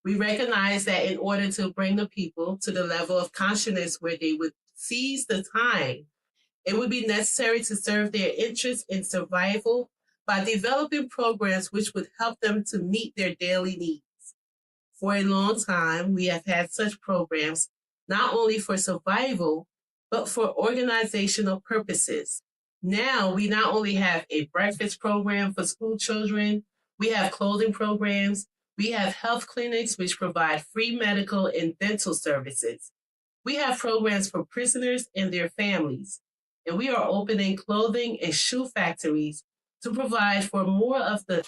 We recognize that in order to bring the people to the level of consciousness where they would seize the time, it would be necessary to serve their interests in survival by developing programs which would help them to meet their daily needs. For a long time, we have had such programs not only for survival, but for organizational purposes. Now, we not only have a breakfast program for school children, we have clothing programs, we have health clinics which provide free medical and dental services. We have programs for prisoners and their families, and we are opening clothing and shoe factories to provide for more of the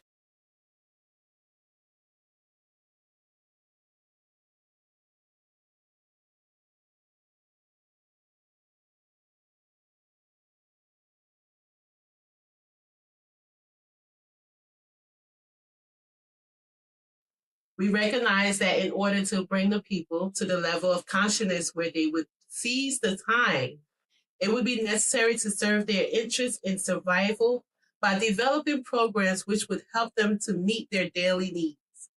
We recognize that in order to bring the people to the level of consciousness where they would seize the time, it would be necessary to serve their interests in survival by developing programs which would help them to meet their daily needs.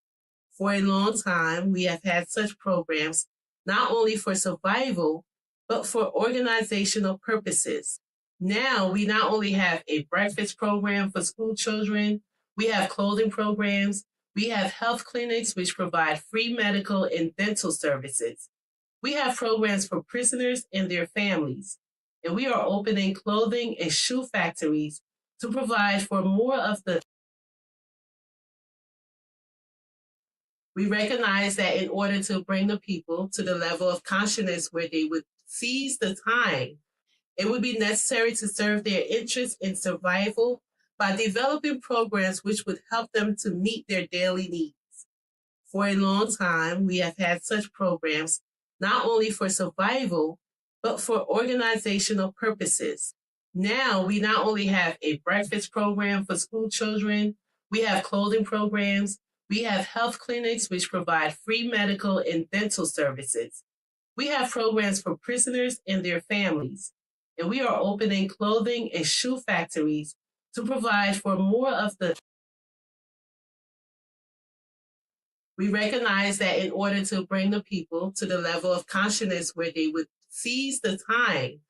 For a long time, we have had such programs not only for survival, but for organizational purposes. Now, we not only have a breakfast program for school children, we have clothing programs, we have health clinics which provide free medical and dental services. We have programs for prisoners and their families, and we are opening clothing and shoe factories to provide for more of the We recognize that in order to bring the people to the level of consciousness where they would seize the time, it would be necessary to serve their interests in survival by developing programs which would help them to meet their daily needs. For a long time, we have had such programs not only for survival, but for organizational purposes. Now, we not only have a breakfast program for school children, we have clothing programs, we have health clinics which provide free medical and dental services. We have programs for prisoners and their families, and we are opening clothing and shoe factories to provide for more of the We recognize that in order to bring the people to the level of consciousness where they would seize the time,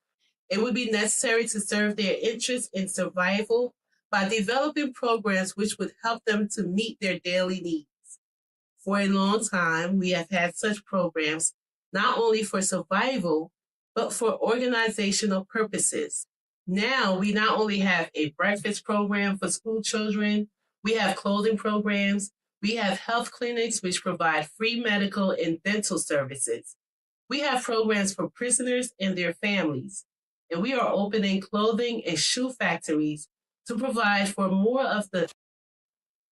it would be necessary to serve their interests in survival by developing programs which would help them to meet their daily needs. For a long time, we have had such programs not only for survival, but for organizational purposes. Now, we not only have a breakfast program for school children, we have clothing programs, we have health clinics which provide free medical and dental services. We have programs for prisoners and their families, and we are opening clothing and shoe factories to provide for more of the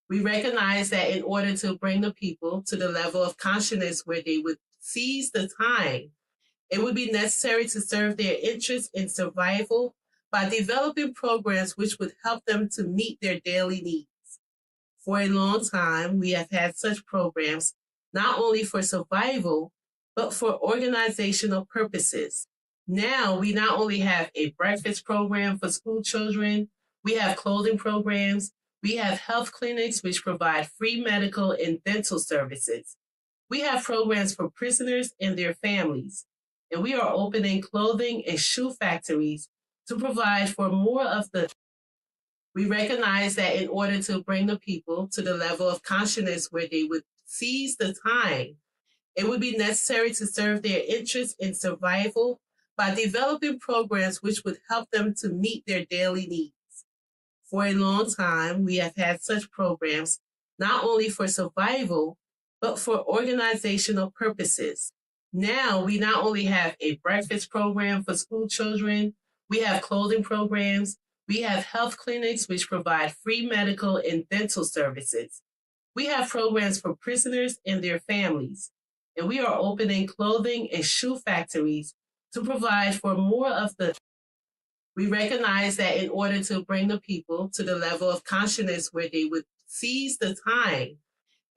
We recognize that in order to bring the people to the level of consciousness where they would seize the time, it would be necessary to serve their interests in survival by developing programs which would help them to meet their daily needs. For a long time, we have had such programs not only for survival, but for organizational purposes. Now, we not only have a breakfast program for school children, we have clothing programs, we have health clinics which provide free medical and dental services. We have programs for prisoners and their families, and we are opening clothing and shoe factories to provide for more of the We recognize that in order to bring the people to the level of consciousness where they would seize the time, it would be necessary to serve their interests in survival by developing programs which would help them to meet their daily needs. For a long time, we have had such programs not only for survival, but for organizational purposes. Now, we not only have a breakfast program for school children, we have clothing programs, we have health clinics which provide free medical and dental services. We have programs for prisoners and their families, and we are opening clothing and shoe factories to provide for more of the We recognize that in order to bring the people to the level of consciousness where they would seize the time,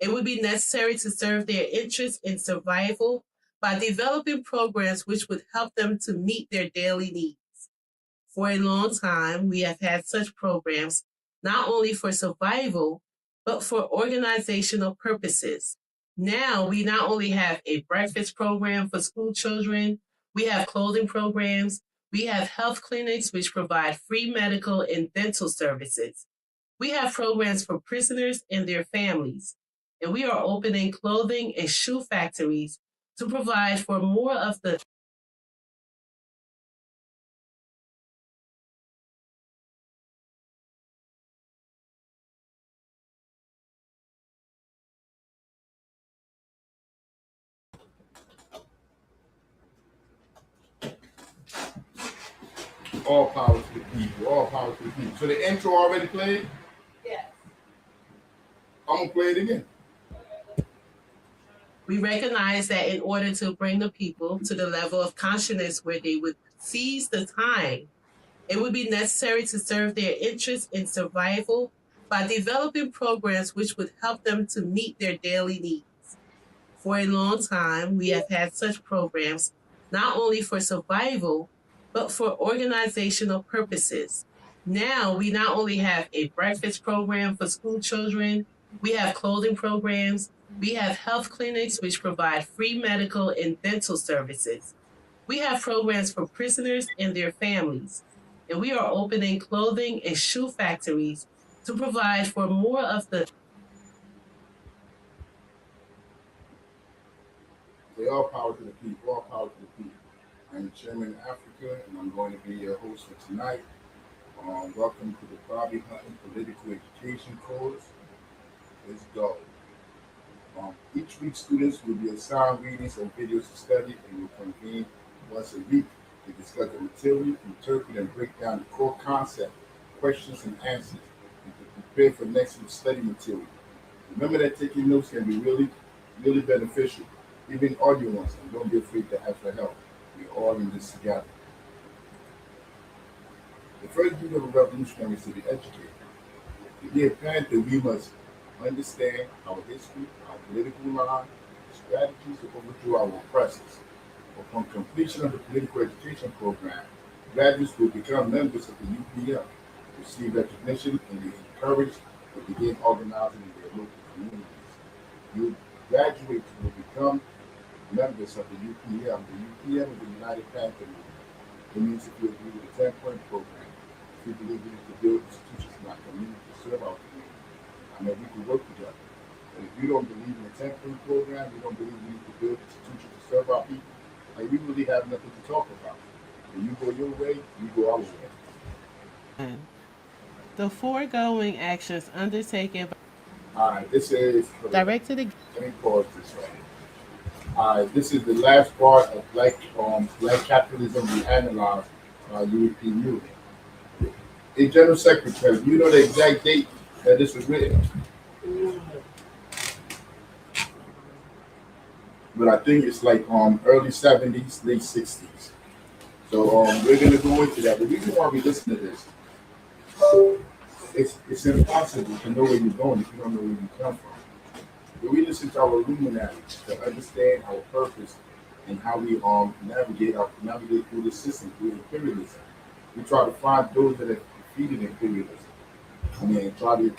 it would be necessary to serve their interests in survival by developing programs which would help them to meet their daily needs. For a long time, we have had such programs not only for survival, but for organizational purposes. Now we not only have a breakfast program for school children, we have clothing programs, we have health clinics which provide free medical and dental services. We have programs for prisoners and their families, and we are opening clothing and shoe factories to provide for more of the All power to the people. All power to the people. So the intro already played. Yes. I'm gonna play it again. We recognize that in order to bring the people to the level of consciousness where they would seize the time, it would be necessary to serve their interests in survival by developing programs which would help them to meet their daily needs. For a long time, we have had such programs not only for survival, but for organizational purposes. Now, we not only have a breakfast program for school children, we have clothing programs, we have health clinics which provide free medical and dental services. We have programs for prisoners and their families, and we are opening clothing and shoe factories to provide for more of the Say all power to the people. All power to the people. I'm Chairman Afrika, and I'm going to be your host for tonight. Welcome to the Hutton Political Education course. Let's go. Each week, students will be assigned readings and videos to study and will convene once a week to discuss the material, interpret, and break down the core concept, questions, and answers, and to prepare for next week's study material. Remember that taking notes can be really beneficial, even audio ones, and don't be afraid to ask for help. We're all in this together. The first duty of a revolutionary is to be educated. To be a Panther, we must understand our history, our political line, strategies to overthrow our oppressors. Upon completion of the political education program, graduates will become members of the UPM, receive recognition, and be encouraged to begin organizing in their local communities. You graduates will become members of the UPM. The UPM is the United Panther Movement. It means if you agree with the 10-point program, if you believe we need to build institutions in our community to serve our community, I mean, we can work together. But if you don't believe in the 10-point program, you don't believe we need to build institutions to serve our people, like we really have nothing to talk about. When you go your way, we go our way. the foregoing actions undertaken All right, this is, directed against let me pause this right. All right, this is the last part of black capitalism we analyzed by European Union. A General Secretary, you know the exact date that this was written, but I think it's like early 70s, late 60s. So we're gonna go into that. The reason why we listen to this, it's impossible to know where you're going if you don't know where you come from. But we listen to our luminaries to understand our purpose and how we navigate through the system, through imperialism. We try to find those that have defeated imperialism. I mean, try to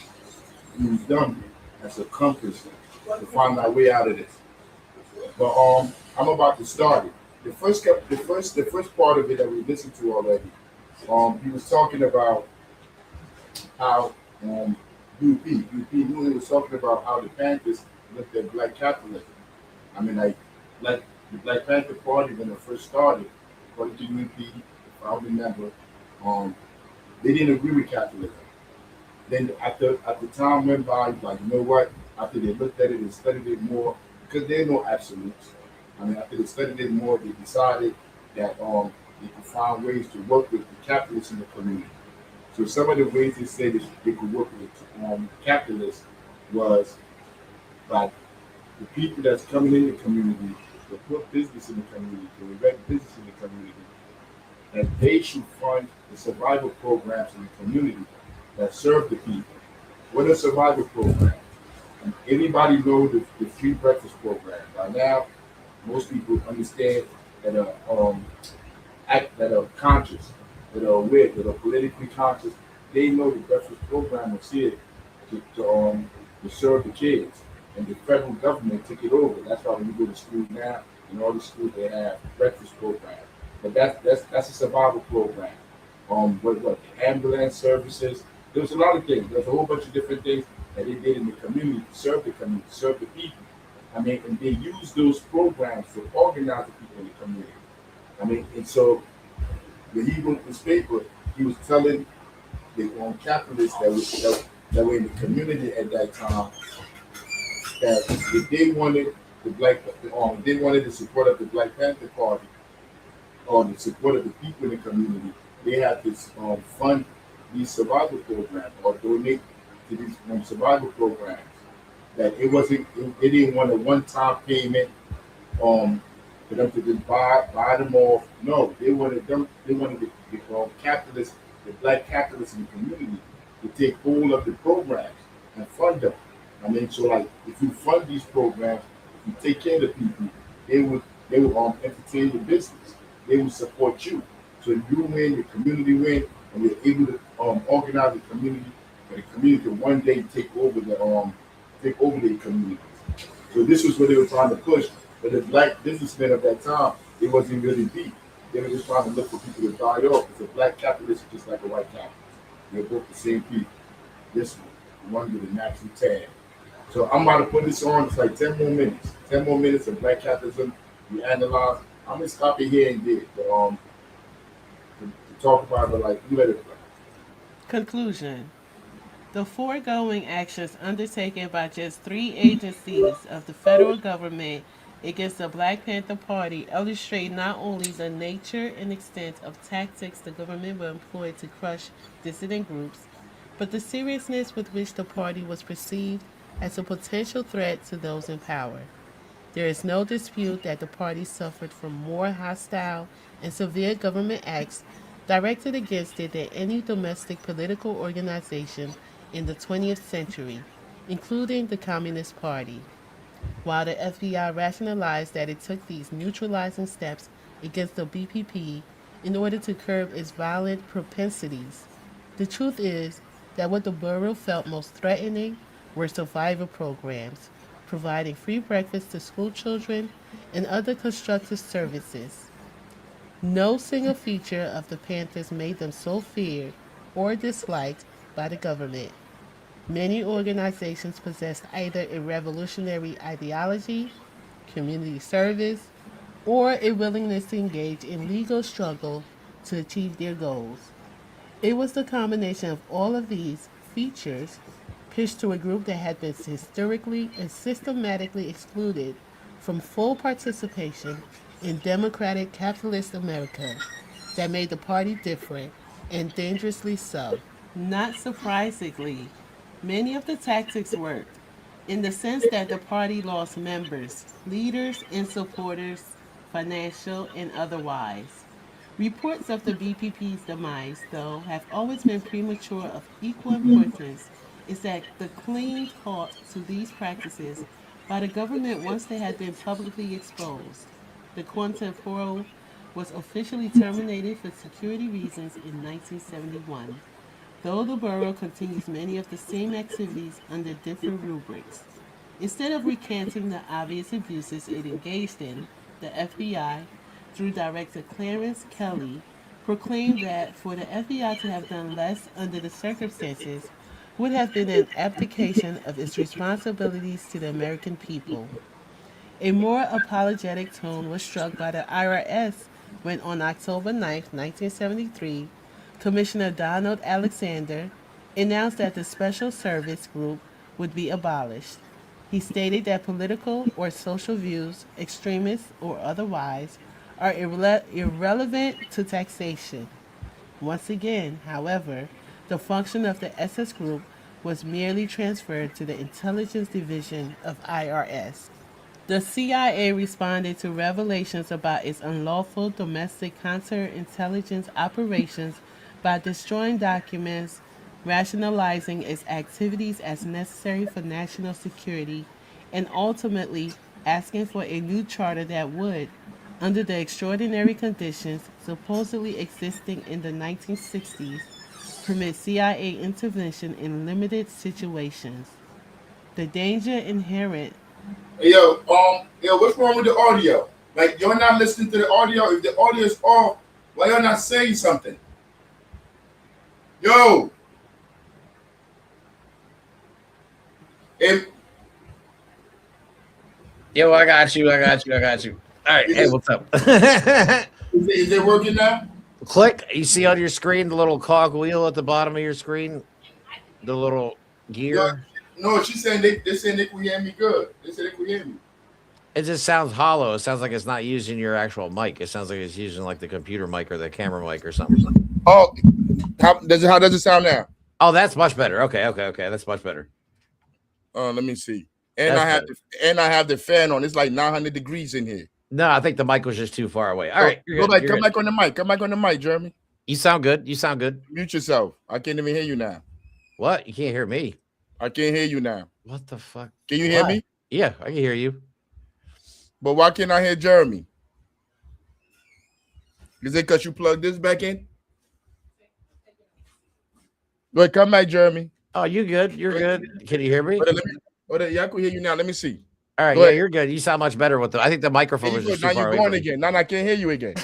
use them as a compass to find our way out of this. But I'm about to start it. The first part of it that we listened to already, he was talking about how UP Newman was talking about how the Panthers looked at black capitalism. I mean, like the Black Panther Party when it first started, according to UP, if I remember, um, they didn't agree with capitalism. Then after time went by, like you know what? After they looked at it and studied it more, because there are no absolutes. I mean, after they studied it more, they decided that they could find ways to work with the capitalists in the community. So some of the ways they said that they could work with capitalists was by the people that's coming in the community to put business in the community, to erect business in the community, that they should fund the survival programs in the community that serve the people. What are survival programs? And anybody know the free breakfast program? By now, most people understand that that are conscious, that are aware, that are politically conscious. They know the breakfast program was here to serve the kids. and the federal government took it over. That's why when you go to school now, in all the schools they have breakfast programs. But that's a survival program. What ambulance services. There was a lot of things. There's a whole bunch of different things that they did in the community to serve the community, to serve the people. I mean, and they used those programs to organize the people in the community. I mean, and so when he wrote this paper, he was telling the capitalists that were in the community at that time that if they wanted they wanted the support of the Black Panther Party or the support of the people in the community, they had to fund these survival programs or donate to these survival programs. That it wasn't, they didn't want a one-time payment um, for them to just buy them off. No, they wanted the capitalists, the black capitalists in the community to take hold of the programs and fund them. I mean, so like if you fund these programs, if you take care of the people, they would entertain the business. They would support you. So you win, the community win, and you're able to organize the community, and the community can one day take over the communities. So this was what they were trying to push. But the black businessmen of that time, it wasn't really deep. They were just trying to look for people to die off. Because a black capitalist is just like a white capitalist. They're both the same people. This one with a natural tag. So I'm about to put this on. It's like 10 more minutes. 10 more minutes of black capitalism. We analyze. I'm gonna stop it here and there. But to talk about it, like you let it play. Conclusion. The foregoing actions undertaken by just three agencies of the federal government against the Black Panther Party illustrate not only the nature and extent of tactics the government will employ to crush dissident groups, but the seriousness with which the party was perceived as a potential threat to those in power. There is no dispute that the party suffered from more hostile and severe government acts directed against it than any domestic political organization in the 20th century, including the Communist Party. While the FBI rationalized that it took these neutralizing steps against the BPP in order to curb its violent propensities, the truth is that what the borough felt most threatening were survival programs, providing free breakfast to school children and other constructive services. No single feature of the Panthers made them so feared or disliked by the government. Many organizations possessed either a revolutionary ideology, community service, or a willingness to engage in legal struggle to achieve their goals. It was the combination of all of these features pitched to a group that had been historically and systematically excluded from full participation in democratic capitalist America that made the party different and dangerously so. Not surprisingly, many of the tactics worked in the sense that the party lost members, leaders, and supporters, financial and otherwise. Reports of the BPP's demise, though, have always been premature. Of equal importance is that the clean halt to these practices by the government once they had been publicly exposed. The Quantum Pro was officially terminated for security reasons in 1971, though the borough continues many of the same activities under different rubrics. Instead of recanting the obvious abuses it engaged in, the FBI, through Director Clarence Kelly, proclaimed that for the FBI to have done less under the circumstances would have been an abdication of its responsibilities to the American people. A more apologetic tone was struck by the IRS when, on October 9, 1973, Commissioner Donald Alexander announced that the Special Service Group would be abolished. He stated that political or social views, extremist or otherwise, are irrelevant to taxation. Once again, however, the function of the SS Group was merely transferred to the Intelligence Division of IRS. The CIA responded to revelations about its unlawful domestic counterintelligence operations by destroying documents, rationalizing its activities as necessary for national security, and ultimately asking for a new charter that would, under the extraordinary conditions supposedly existing in the 1960s, permit CIA intervention in limited situations. The danger inherent. Yo, what's wrong with the audio? Like, you're not listening to the audio. If the audio is off, why you're not saying something? Yo, if Yo, I got you. I got you. I got you. All right. is Hey, it, what's up? is it working now? Click. You see on your screen the little cog wheel at the bottom of your screen? The little Yo, gear? no, she's saying they saying they could hear me good. They said they could hear me. It just sounds hollow. It sounds like it's not using your actual mic. It sounds like it's using like the computer mic or the camera mic or something. Oh, how does it sound now? Oh, that's much better. Okay. That's much better. Let me see. And That's I have better. I have the fan on. It's like 900 degrees in here. No, I think the mic was just too far away. All right, you're Go good. back. You're Come good. back on the mic. Come back on the mic, Jeremy. You sound good. You sound good. Mute yourself. I can't even hear you now. What? You can't hear me. I can't hear you now. What the fuck? Can you hear Why? me? Yeah, I can hear you. But why can't I hear Jeremy? Is it because you plugged this back in? Wait, come back, Jeremy. Oh, you good? You're good. Can you hear me? Yeah, I can hear you now. Let me see. All right, Go yeah, ahead. you're good. You sound much better with the. I think the microphone There was you just go. too Now far you're away going from me. again. Now I can't hear you again.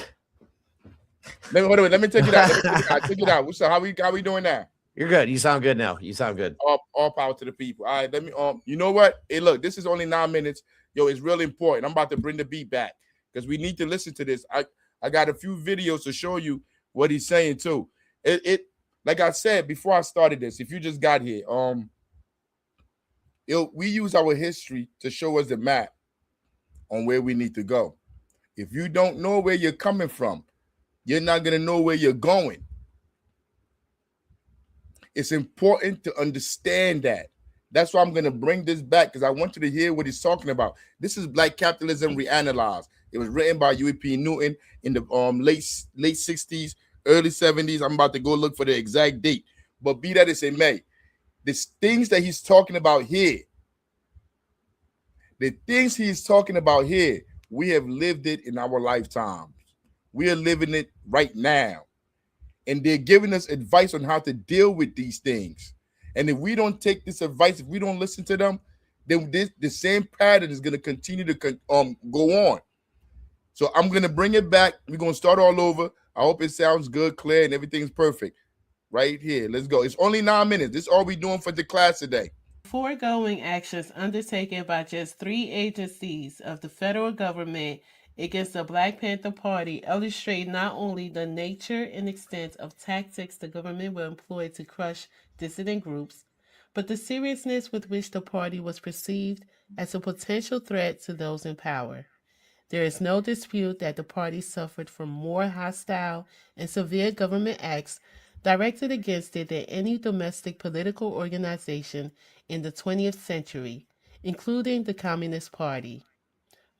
Let me take it out. Take it out. So how we doing now? You're good. You sound good now. You sound good. All power to the people. All right, let me you know what? Hey, look, this is only 9 minutes. Yo, it's really important. I'm about to bring the beat back because we need to listen to this. I got a few videos to show you what he's saying too. It like I said before I started this, if you just got here, we use our history to show us the map on where we need to go. If you don't know where you're coming from, you're not gonna know where you're going. It's important to understand that. That's why I'm going to bring this back because I want you to hear what he's talking about. This is Black Capitalism Reanalyzed. It was written by U.E.P. Newton in the late 60s, early 70s. I'm about to go look for the exact date. But be that as it may, the things that he's talking about here, we have lived it in our lifetimes. We are living it right now. And they're giving us advice on how to deal with these things. And if we don't take this advice, if we don't listen to them, then the same pattern is going to continue to go on. So I'm going to bring it back. We're going to start all over. I hope it sounds good, clear, and everything's perfect. Right here. Let's go. It's only 9 minutes. This is all we're doing for the class today. Foregoing actions undertaken by just 3 agencies of the federal government against the Black Panther Party illustrate not only the nature and extent of tactics the government will employ to crush dissident groups, but the seriousness with which the party was perceived as a potential threat to those in power. There is no dispute that the party suffered from more hostile and severe government acts directed against it than any domestic political organization in the 20th century, including the Communist Party.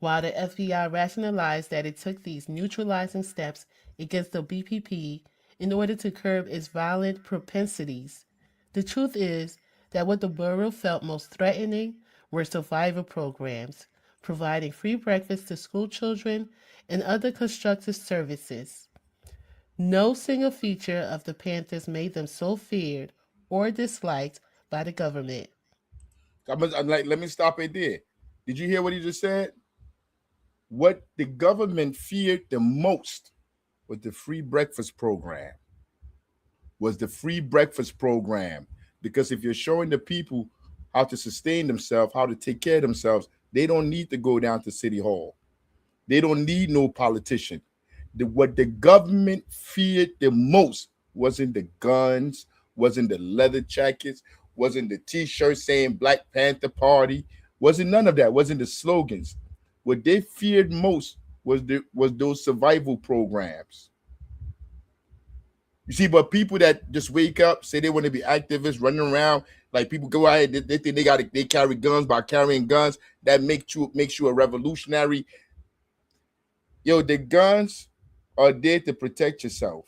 While the FBI rationalized that it took these neutralizing steps against the BPP in order to curb its violent propensities, the truth is that what the Bureau felt most threatening were survival programs, providing free breakfast to school children and other constructive services. No single feature of the Panthers made them so feared or disliked by the government. I'm like, let me stop it there. Did you hear what he just said? What the government feared the most was the free breakfast program. Because if you're showing the people how to sustain themselves, how to take care of themselves, they don't need to go down to City Hall. They don't need no politician. What the government feared the most wasn't the guns, wasn't the leather jackets, wasn't the T-shirts saying Black Panther Party, wasn't none of that, wasn't the slogans. What they feared most was those survival programs. You see, but people that just wake up, say they want to be activists, running around, like people go out, they think they carry guns. By carrying guns, that makes you a revolutionary. Yo, the guns are there to protect yourself.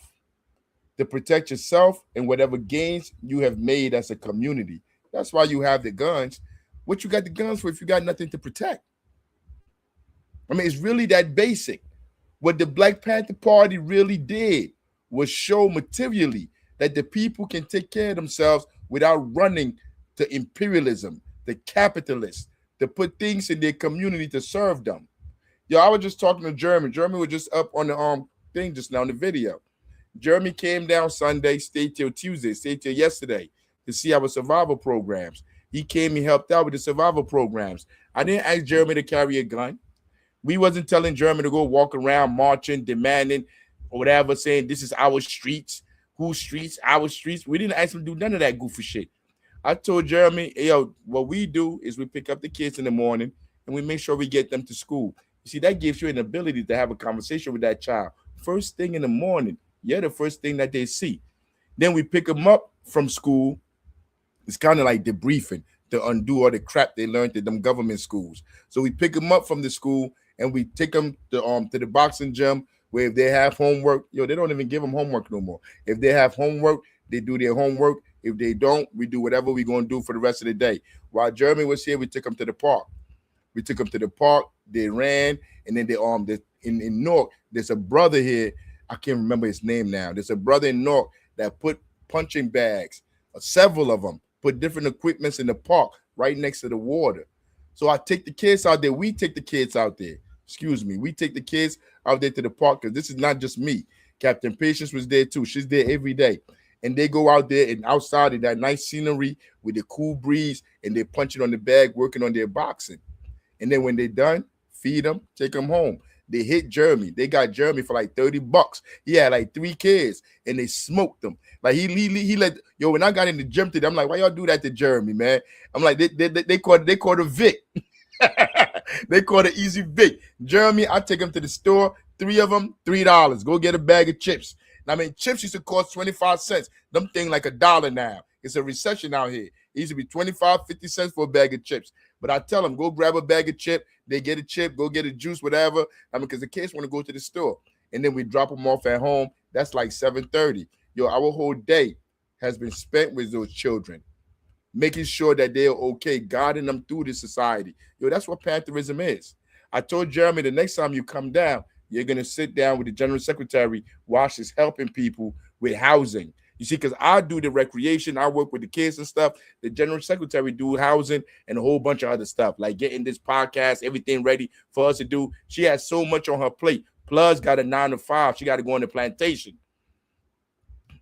And whatever gains you have made as a community. That's why you have the guns. What you got the guns for if you got nothing to protect? I mean, it's really that basic. What the Black Panther Party really did was show materially that the people can take care of themselves without running to imperialism, the capitalists, to put things in their community to serve them. Yo, I was just talking to Jeremy. Jeremy was just up on the thing just now in the video. Jeremy came down Sunday, stayed till Tuesday, stayed till yesterday to see our survival programs. He came, he helped out with the survival programs. I didn't ask Jeremy to carry a gun. We wasn't telling Jeremy to go walk around marching, demanding, or whatever, saying this is our streets. Whose streets? Our streets. We didn't ask him to do none of that goofy shit. I told Jeremy, hey, yo, what we do is we pick up the kids in the morning and we make sure we get them to school. You see, that gives you an ability to have a conversation with that child. First thing in the morning, you're the first thing that they see. Then we pick them up from school. It's kind of like debriefing to undo all the crap they learned at them government schools. So we pick them up from the school and we take them to the boxing gym where if they have homework, they don't even give them homework no more. If they have homework, they do their homework. If they don't, we do whatever we're going to do for the rest of the day. While Jeremy was here, we took them to the park. We took them to the park. They ran, and then in Newark, there's a brother here. I can't remember his name now. There's a brother in Newark that put punching bags, several of them, put different equipments in the park right next to the water. So I take the kids out there. We take the kids out there. Excuse me. We take the kids out there to the park because this is not just me. Captain Patience was there too. She's there every day. And they go out there and outside in that nice scenery with the cool breeze and they're punching on the bag, working on their boxing. And then when they're done, feed them, take them home. They hit Jeremy. They got Jeremy for like $30. He had like 3 kids and they smoked them. Like he let when I got in the gym today, I'm like, why y'all do that to Jeremy, man? I'm like, they caught a Vic. They caught an easy Vic. Jeremy, I take him to the store, 3 of them, $3. Go get a bag of chips. I mean, chips used to cost 25 cents. Them thing like $1 now. It's a recession out here. It used to be 25, 50 cents for a bag of chips. But I tell them, go grab a bag of chip. They get a chip, go get a juice, whatever. Because the kids want to go to the store. And then we drop them off at home. That's like 7:30. Our whole day has been spent with those children, making sure that they're okay, guiding them through this society. That's what Pantherism is. I told Jeremy the next time you come down, you're going to sit down with the general secretary while she's helping people with housing. You see, because I do the recreation, I work with the kids and stuff. The general secretary do housing and a whole bunch of other stuff, like getting this podcast, everything ready for us to do. She has so much on her plate. Plus, got a 9 to 5. She got to go on the plantation.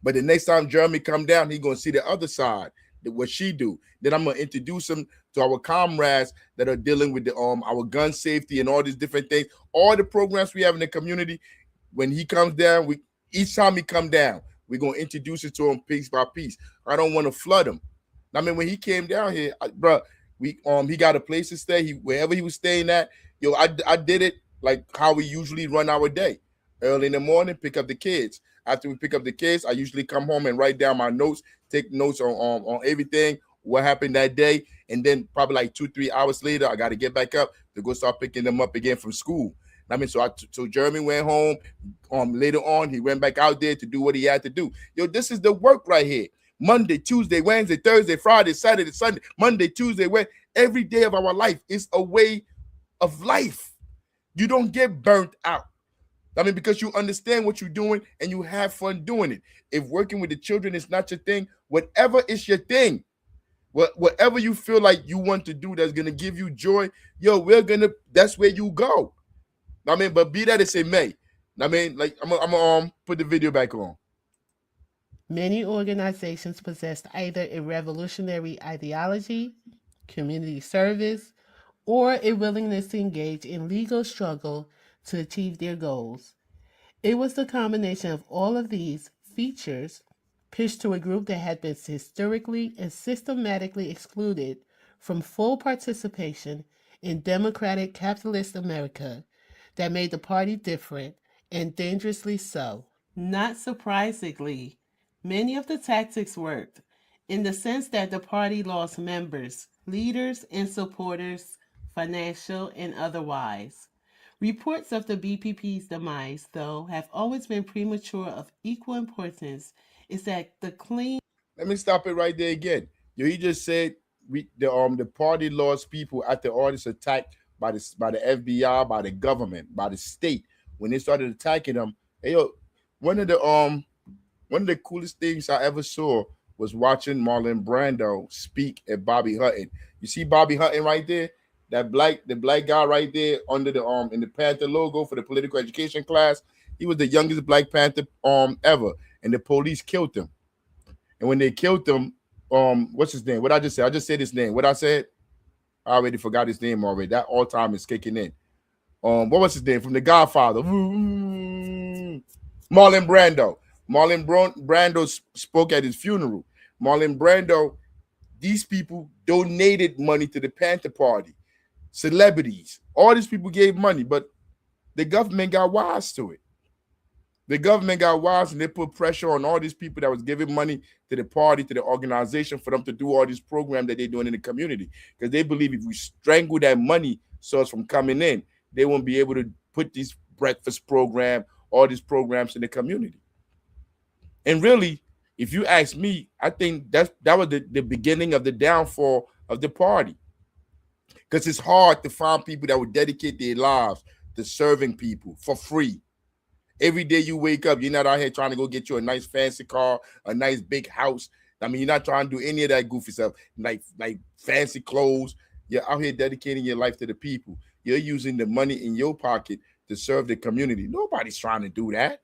But the next time Jeremy come down, he's going to see the other side, what she do. Then I'm going to introduce him to our comrades that are dealing with the our gun safety and all these different things. All the programs we have in the community, when he comes down, each time he come down, we're going to introduce it to him piece by piece. I don't want to flood him. I mean, when he came down here, he got a place to stay. Wherever he was staying at, I did it like how we usually run our day. Early in the morning, pick up the kids. After we pick up the kids, I usually come home and write down my notes, take notes on everything, what happened that day. And then probably like 2-3 hours later, I got to get back up to go start picking them up again from school. So Jeremy went home. Later on, he went back out there to do what he had to do. This is the work right here. Monday, Tuesday, Wednesday, Thursday, Friday, Saturday, Sunday, Monday, Tuesday, Wednesday. Every day of our life is a way of life. You don't get burnt out. Because you understand what you're doing and you have fun doing it. If working with the children is not your thing, whatever is your thing, whatever you feel like you want to do that's going to give you joy, that's where you go. But be that as it may. I'm gonna put the video back on. Many organizations possess either a revolutionary ideology, community service, or a willingness to engage in legal struggle to achieve their goals. It was the combination of all of these features pitched to a group that had been historically and systematically excluded from full participation in democratic capitalist America that made the party different and dangerously so. Not surprisingly, many of the tactics worked in the sense that the party lost members, leaders, and supporters, financial and otherwise. Reports of the BPP's demise, though, have always been premature. Of equal importance is that the clean. Let me stop it right there again. He just said the party lost people after all this attack by the FBI, by the government, by the state. When they started attacking them, one of the coolest things I ever saw was watching Marlon Brando speak at Bobby Hutton. You see Bobby Hutton right there? The black guy right there under the in the Panther logo for the political education class. He was the youngest Black Panther ever, and the police killed him. And when they killed him, what's his name? What I just said? I just said his name. What I said? I already forgot his name already. That all time is kicking in. What was his name? From The Godfather. Marlon Brando. Brando spoke at his funeral. Marlon Brando, these people donated money to the Panther Party. Celebrities. All these people gave money, but the government got wise to it. The government got wise and they put pressure on all these people that was giving money to the party, to the organization, for them to do all these programs that they're doing in the community. Because they believe if we strangle that money source from coming in, they won't be able to put this breakfast program, all these programs in the community. And really, if you ask me, I think that was the beginning of the downfall of the party. Because it's hard to find people that would dedicate their lives to serving people for free. Every day you wake up, you're not out here trying to go get you a nice fancy car, a nice big house. I mean, you're not trying to do any of that goofy stuff, like fancy clothes. You're out here dedicating your life to the people. You're using the money in your pocket to serve the community. Nobody's trying to do that.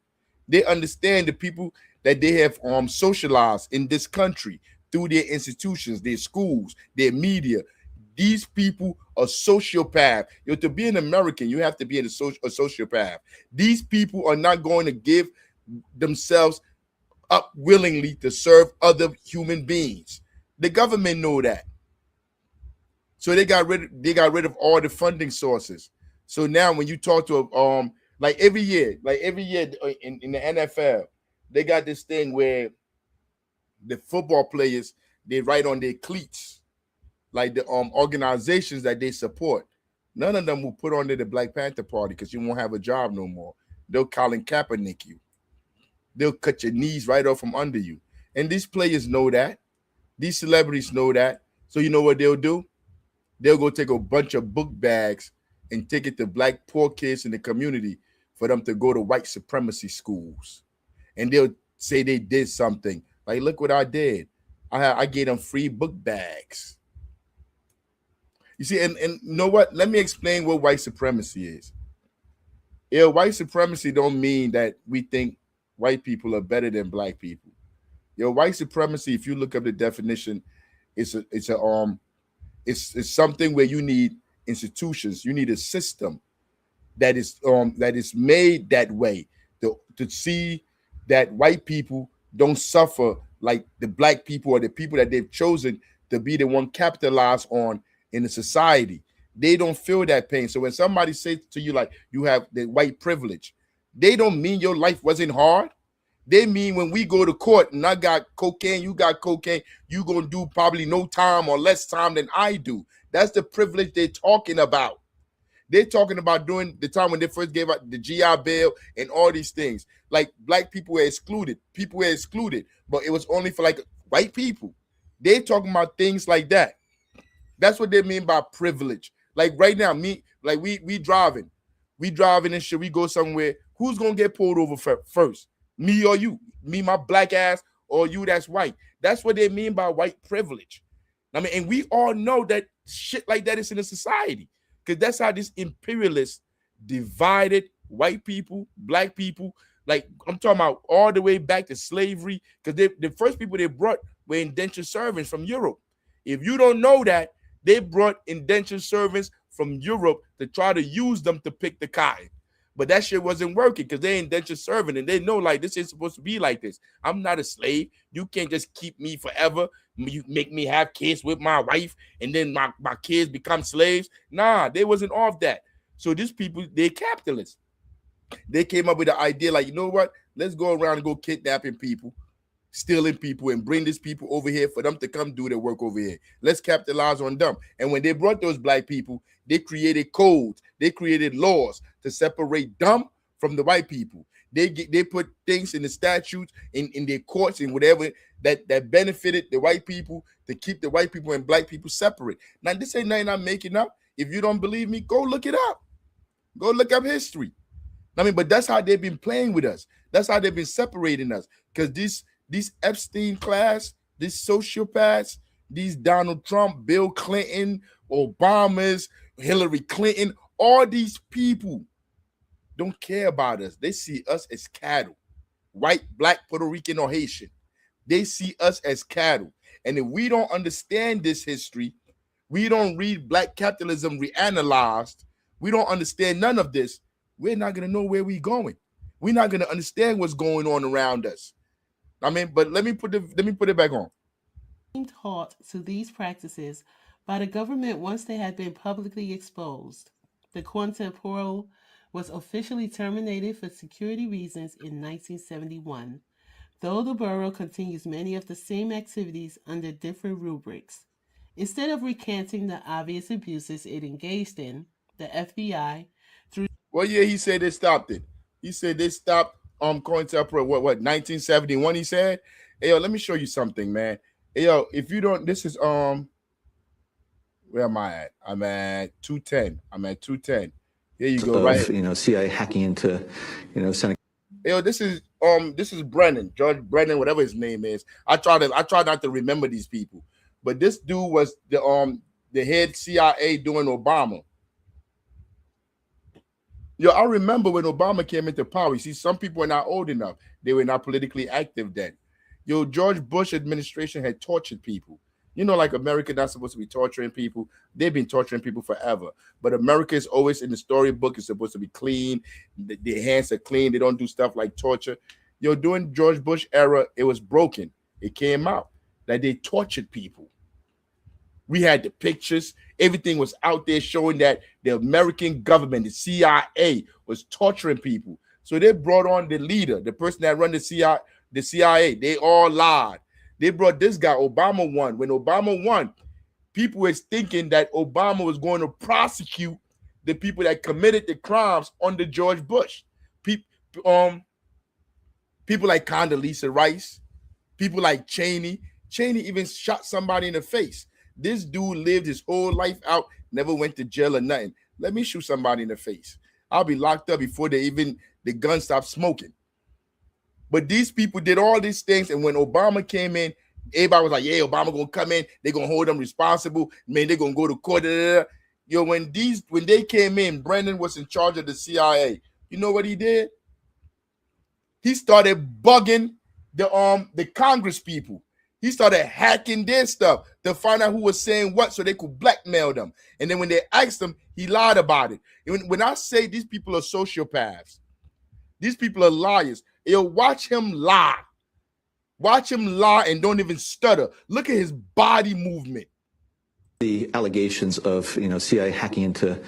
They understand the people that they have socialized in this country through their institutions, their schools, their media. These people are sociopaths. To be an American, you have to be a sociopath. These people are not going to give themselves up willingly to serve other human beings. The government know that. So they got rid of all the funding sources. So now when you talk to like every year in the NFL, they got this thing where the football players, they write on their cleats, like the organizations that they support. None of them will put on the Black Panther Party because you won't have a job no more. They'll Colin Kaepernick you. They'll cut your knees right off from under you. And these players know that. These celebrities know that. So you know what they'll do? They'll go take a bunch of book bags and take it to black poor kids in the community for them to go to white supremacy schools. And they'll say they did something. Like, look what I did. I gave them free book bags. You see, and you know what? Let me explain what white supremacy is. Yeah, white supremacy don't mean that we think white people are better than black people. White supremacy, if you look up the definition, it's something where you need institutions, you need a system that is made that way to see that white people don't suffer like the black people or the people that they've chosen to be the one capitalized on in the society. They don't feel that pain. So when somebody says to you like you have the white privilege, they don't mean your life wasn't hard. They mean when we go to court and I got cocaine, you got cocaine, you gonna do probably no time or less time than I do. That's the privilege they're talking about. They're talking about during the time when they first gave out the GI Bill and all these things. Like black people were excluded. People were excluded, but it was only for like white people. They're talking about things like that. That's what they mean by privilege. Like right now, we driving and shit. We go somewhere. Who's gonna get pulled over first? Me or you? Me, my black ass, or you that's white? That's what they mean by white privilege. I mean, and we all know that shit like that is in a society because that's how this imperialist divided white people, black people. Like I'm talking about all the way back to slavery because the first people they brought were indentured servants from Europe. If you don't know that, they brought indentured servants from Europe to try to use them to pick the cotton. But that shit wasn't working because they indentured servant and they know like this is supposed to be like this. I'm not a slave. You can't just keep me forever. You make me have kids with my wife and then my kids become slaves. Nah, they wasn't off that. So these people, they're capitalists. They came up with the idea like, you know what? Let's go around and go kidnapping people, stealing people and bring these people over here for them to come do their work over here. Let's capitalize on them. And when they brought those black people, they created codes. They created laws to separate them from the white people. They put things in the statutes, in their courts and whatever that benefited the white people to keep the white people and black people separate. Now, this ain't nothing I'm making up. If you don't believe me, go look it up. Go look up history. I mean, but that's how they've been playing with us. That's how they've been separating us. Because these Epstein class These sociopaths, these Donald Trump, Bill Clinton, Obamas, Hillary Clinton, all these people don't care about us. They see us as cattle, white, black, Puerto Rican, or Haitian. They see us as cattle. And if we don't understand this history, we don't read Black Capitalism Reanalyzed, we don't understand none of this, we're not going to know where we're going. We're not going to understand what's going on around us. I mean, but let me put it back on. Halt to these practices by the government once they had been publicly exposed. The Contemporary was officially terminated for security reasons in 1971, though the borough continues many of the same activities under different rubrics. Instead of recanting the obvious abuses it engaged in, the FBI, through Well, yeah, he said they stopped it. He said they stopped Contemporary, what 1971, he said. Hey, yo, let me show you something, man. Hey, yo, if you don't, this is where am I at? I'm at 210. Here you go, right? CIA hacking into, Senate. Yo, this is Brennan, George Brennan, whatever his name is. I try not to remember these people, but this dude was the head CIA during Obama. Yo, I remember when Obama came into power. You see, some people are not old enough. They were not politically active then. Yo, George Bush administration had tortured people. Like America not supposed to be torturing people. They've been torturing people forever. But America is always in the storybook. It's supposed to be clean. Their hands are clean. They don't do stuff like torture. Yo, during George Bush era, it was broken. It came out that they tortured people. We had the pictures. Everything was out there showing that the American government, the CIA, was torturing people. So they brought on the leader, the person that run the CIA. They all lied. They brought this guy, Obama won. When Obama won, people was thinking that Obama was going to prosecute the people that committed the crimes under George Bush. People like Condoleezza Rice, people like Cheney. Cheney even shot somebody in the face. This dude lived his whole life out, never went to jail or nothing. Let me shoot somebody in the face. I'll be locked up before the gun stopped smoking. But these people did all these things, and when Obama came in, everybody was like, yeah, Obama gonna come in, they're gonna hold them responsible, man, they're gonna go to court. Yo, when they came in, Brennan was in charge of the CIA. You know what he did? He started bugging the Congress people. He started hacking their stuff to find out who was saying what so they could blackmail them. And then when they asked him, he lied about it. And when I say these people are sociopaths, these people are liars. Yo, watch him lie. Watch him lie and don't even stutter. Look at his body movement. The allegations of CIA hacking into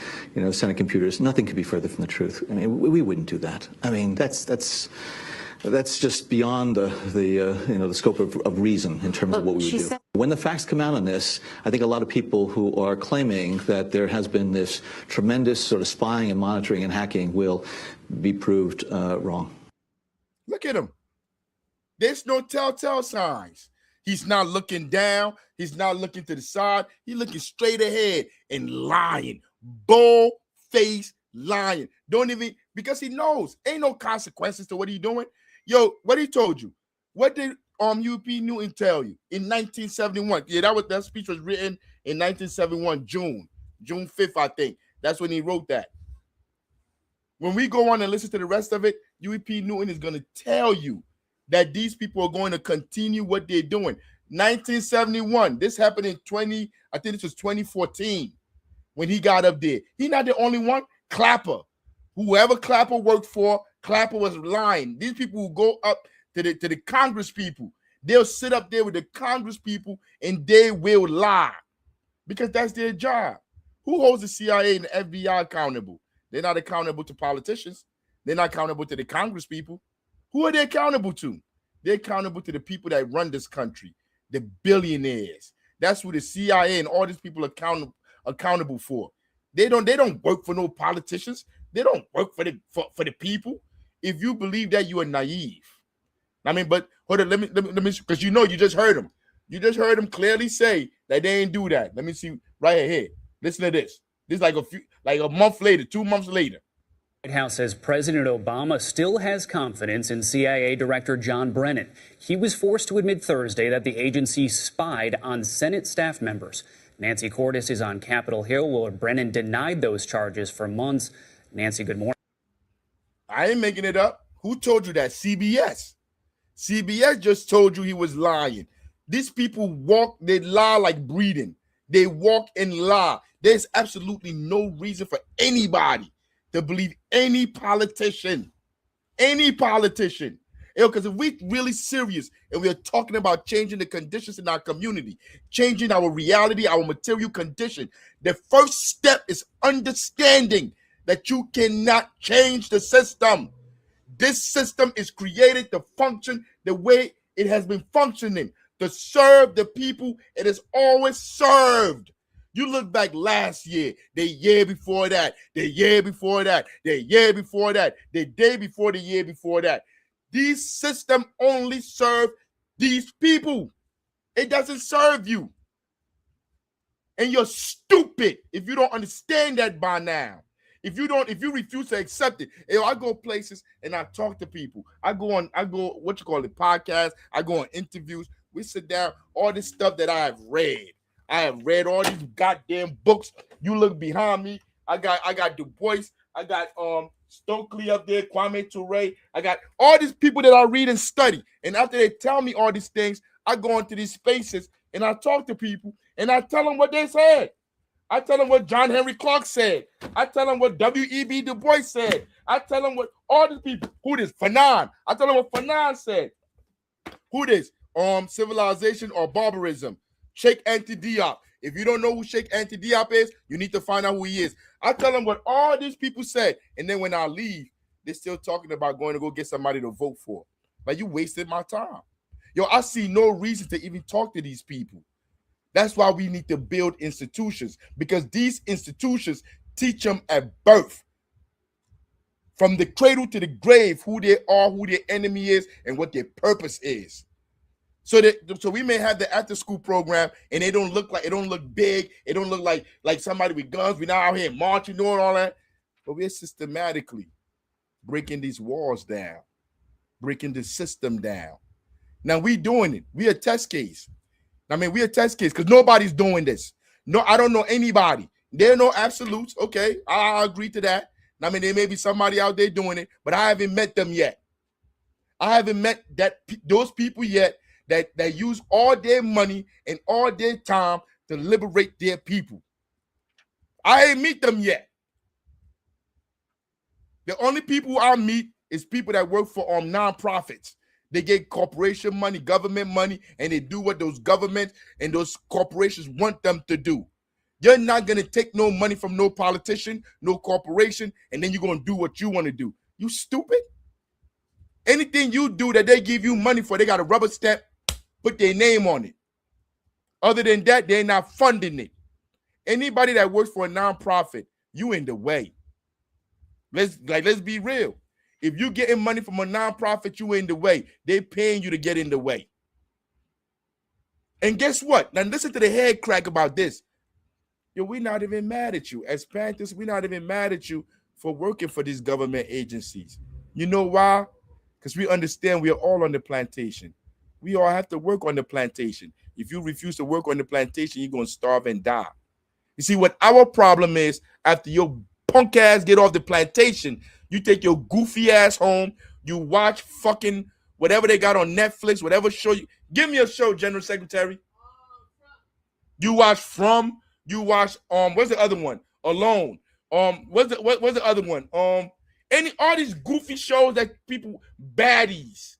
Senate computers, nothing could be further from the truth. I mean, we wouldn't do that. I mean, that's just beyond the scope of reason in terms of what we would do. When the facts come out on this, I think a lot of people who are claiming that there has been this tremendous sort of spying and monitoring and hacking will be proved wrong. Look at him. There's no telltale signs. He's not looking down. He's not looking to the side. He's looking straight ahead and lying. Bull-faced lying. Don't even, because he knows ain't no consequences to what he's doing. Yo, what he told you? What did U.P. Newton tell you in 1971? Yeah, that speech was written in 1971, June 5th, I think. That's when he wrote that. When we go on and listen to the rest of it, U.P. Newton is going to tell you that these people are going to continue what they're doing. 1971, this happened in I think this was 2014 when he got up there. He's not the only one. Clapper, whoever Clapper worked for, Clapper was lying. These people who go up to the Congress people, they'll sit up there with the Congress people and they will lie because that's their job. Who holds the CIA and the FBI accountable? They're not accountable to politicians. They're not accountable to the Congress people. Who are they accountable to? They're accountable to the people that run this country, the billionaires. That's who the CIA and all these people are accountable for. They don't work for no politicians. They don't work for the people. If you believe that, you are naive. I mean, but hold on, let me, because you just heard him. You just heard him clearly say that they ain't do that. Let me see right here. Listen to this. This is like a month later, 2 months later. White House says President Obama still has confidence in CIA Director John Brennan. He was forced to admit Thursday that the agency spied on Senate staff members. Nancy Cordes is on Capitol Hill, where Brennan denied those charges for months. Nancy, good morning. I ain't making it up. Who told you that? CBS. CBS just told you he was lying. These people walk, they lie like breathing. They walk and lie. There's absolutely no reason for anybody to believe any politician. Because if we're really serious and we're talking about changing the conditions in our community, changing our reality, our material condition, the first step is understanding that you cannot change the system. This system is created to function the way it has been functioning, to serve the people it has always served. You look back last year, the year before that, the year before that, the year before that, the day before the year before that. These systems only serve these people. It doesn't serve you. And you're stupid if you don't understand that by now. If you refuse to accept it, I go places and I talk to people. I go podcasts. I go on interviews. We sit down, all this stuff that I have read. I have read all these goddamn books. You look behind me. I got Du Bois. I got Stokely up there, Kwame Ture. I got all these people that I read and study. And after they tell me all these things, I go into these spaces and I talk to people and I tell them what they said. I tell them what John Henry Clark said. I tell them what W.E.B. Du Bois said. I tell them what all these people. Who this? Fanon. I tell them what Fanon said. Who this? Civilization or barbarism. Sheikh Anta Diop. If you don't know who Sheikh Anta Diop is, you need to find out who he is. I tell them what all these people said, and then when I leave, they're still talking about going to go get somebody to vote for. But you wasted my time. I see no reason to even talk to these people. That's why we need to build institutions, because these institutions teach them at birth, from the cradle to the grave, who they are, who their enemy is, and what their purpose is. So we may have the after school program, and it don't look big, it don't look like somebody with guns. We're not out here marching, doing all that, but we're systematically breaking these walls down, breaking the system down. Now we doing it. We a test case. We a test case because nobody's doing this. No, I don't know anybody. There are no absolutes. Okay, I agree to that. There may be somebody out there doing it, but I haven't met them yet. I haven't met those people yet that use all their money and all their time to liberate their people. I ain't meet them yet. The only people I meet is people that work for nonprofits. They get corporation money, government money, and they do what those governments and those corporations want them to do. You're not going to take no money from no politician, no corporation, and then you're going to do what you want to do. You stupid? Anything you do that they give you money for, they got a rubber stamp, put their name on it. Other than that, they're not funding it. Anybody that works for a nonprofit, you in the way. Let's be real. If you're getting money from a nonprofit, you in the way. They're paying you to get in the way. And guess what? Now listen to the head crack about this. We're not even mad at you. As Panthers, we're not even mad at you for working for these government agencies. You know why? Because we understand we are all on the plantation. We all have to work on the plantation. If you refuse to work on the plantation, you're going to starve and die. You see, what our problem is, after your punk ass get off the plantation, you take your goofy ass home, you watch fucking whatever they got on Netflix, whatever show you. Give me a show, General Secretary. You watch you watch what's the other one? Alone. What's the other one? All these goofy shows that people, baddies,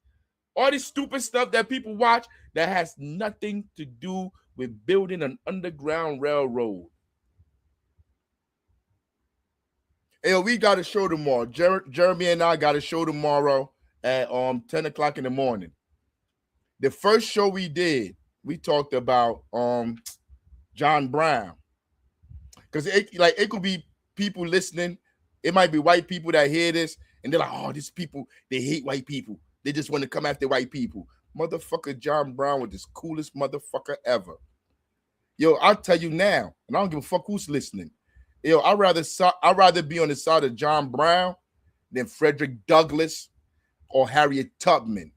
all this stupid stuff that people watch that has nothing to do with building an underground railroad. Hey, we got a show tomorrow. Jeremy and I got a show tomorrow at 10 o'clock in the morning. The first show we did, we talked about John Brown. Because it could be people listening. It might be white people that hear this, and they're like, oh, these people, they hate white people. They just want to come after white people. Motherfucker John Brown was the coolest motherfucker ever. I'll tell you now, and I don't give a fuck who's listening. I'd rather be on the side of John Brown than Frederick Douglass or Harriet Tubman.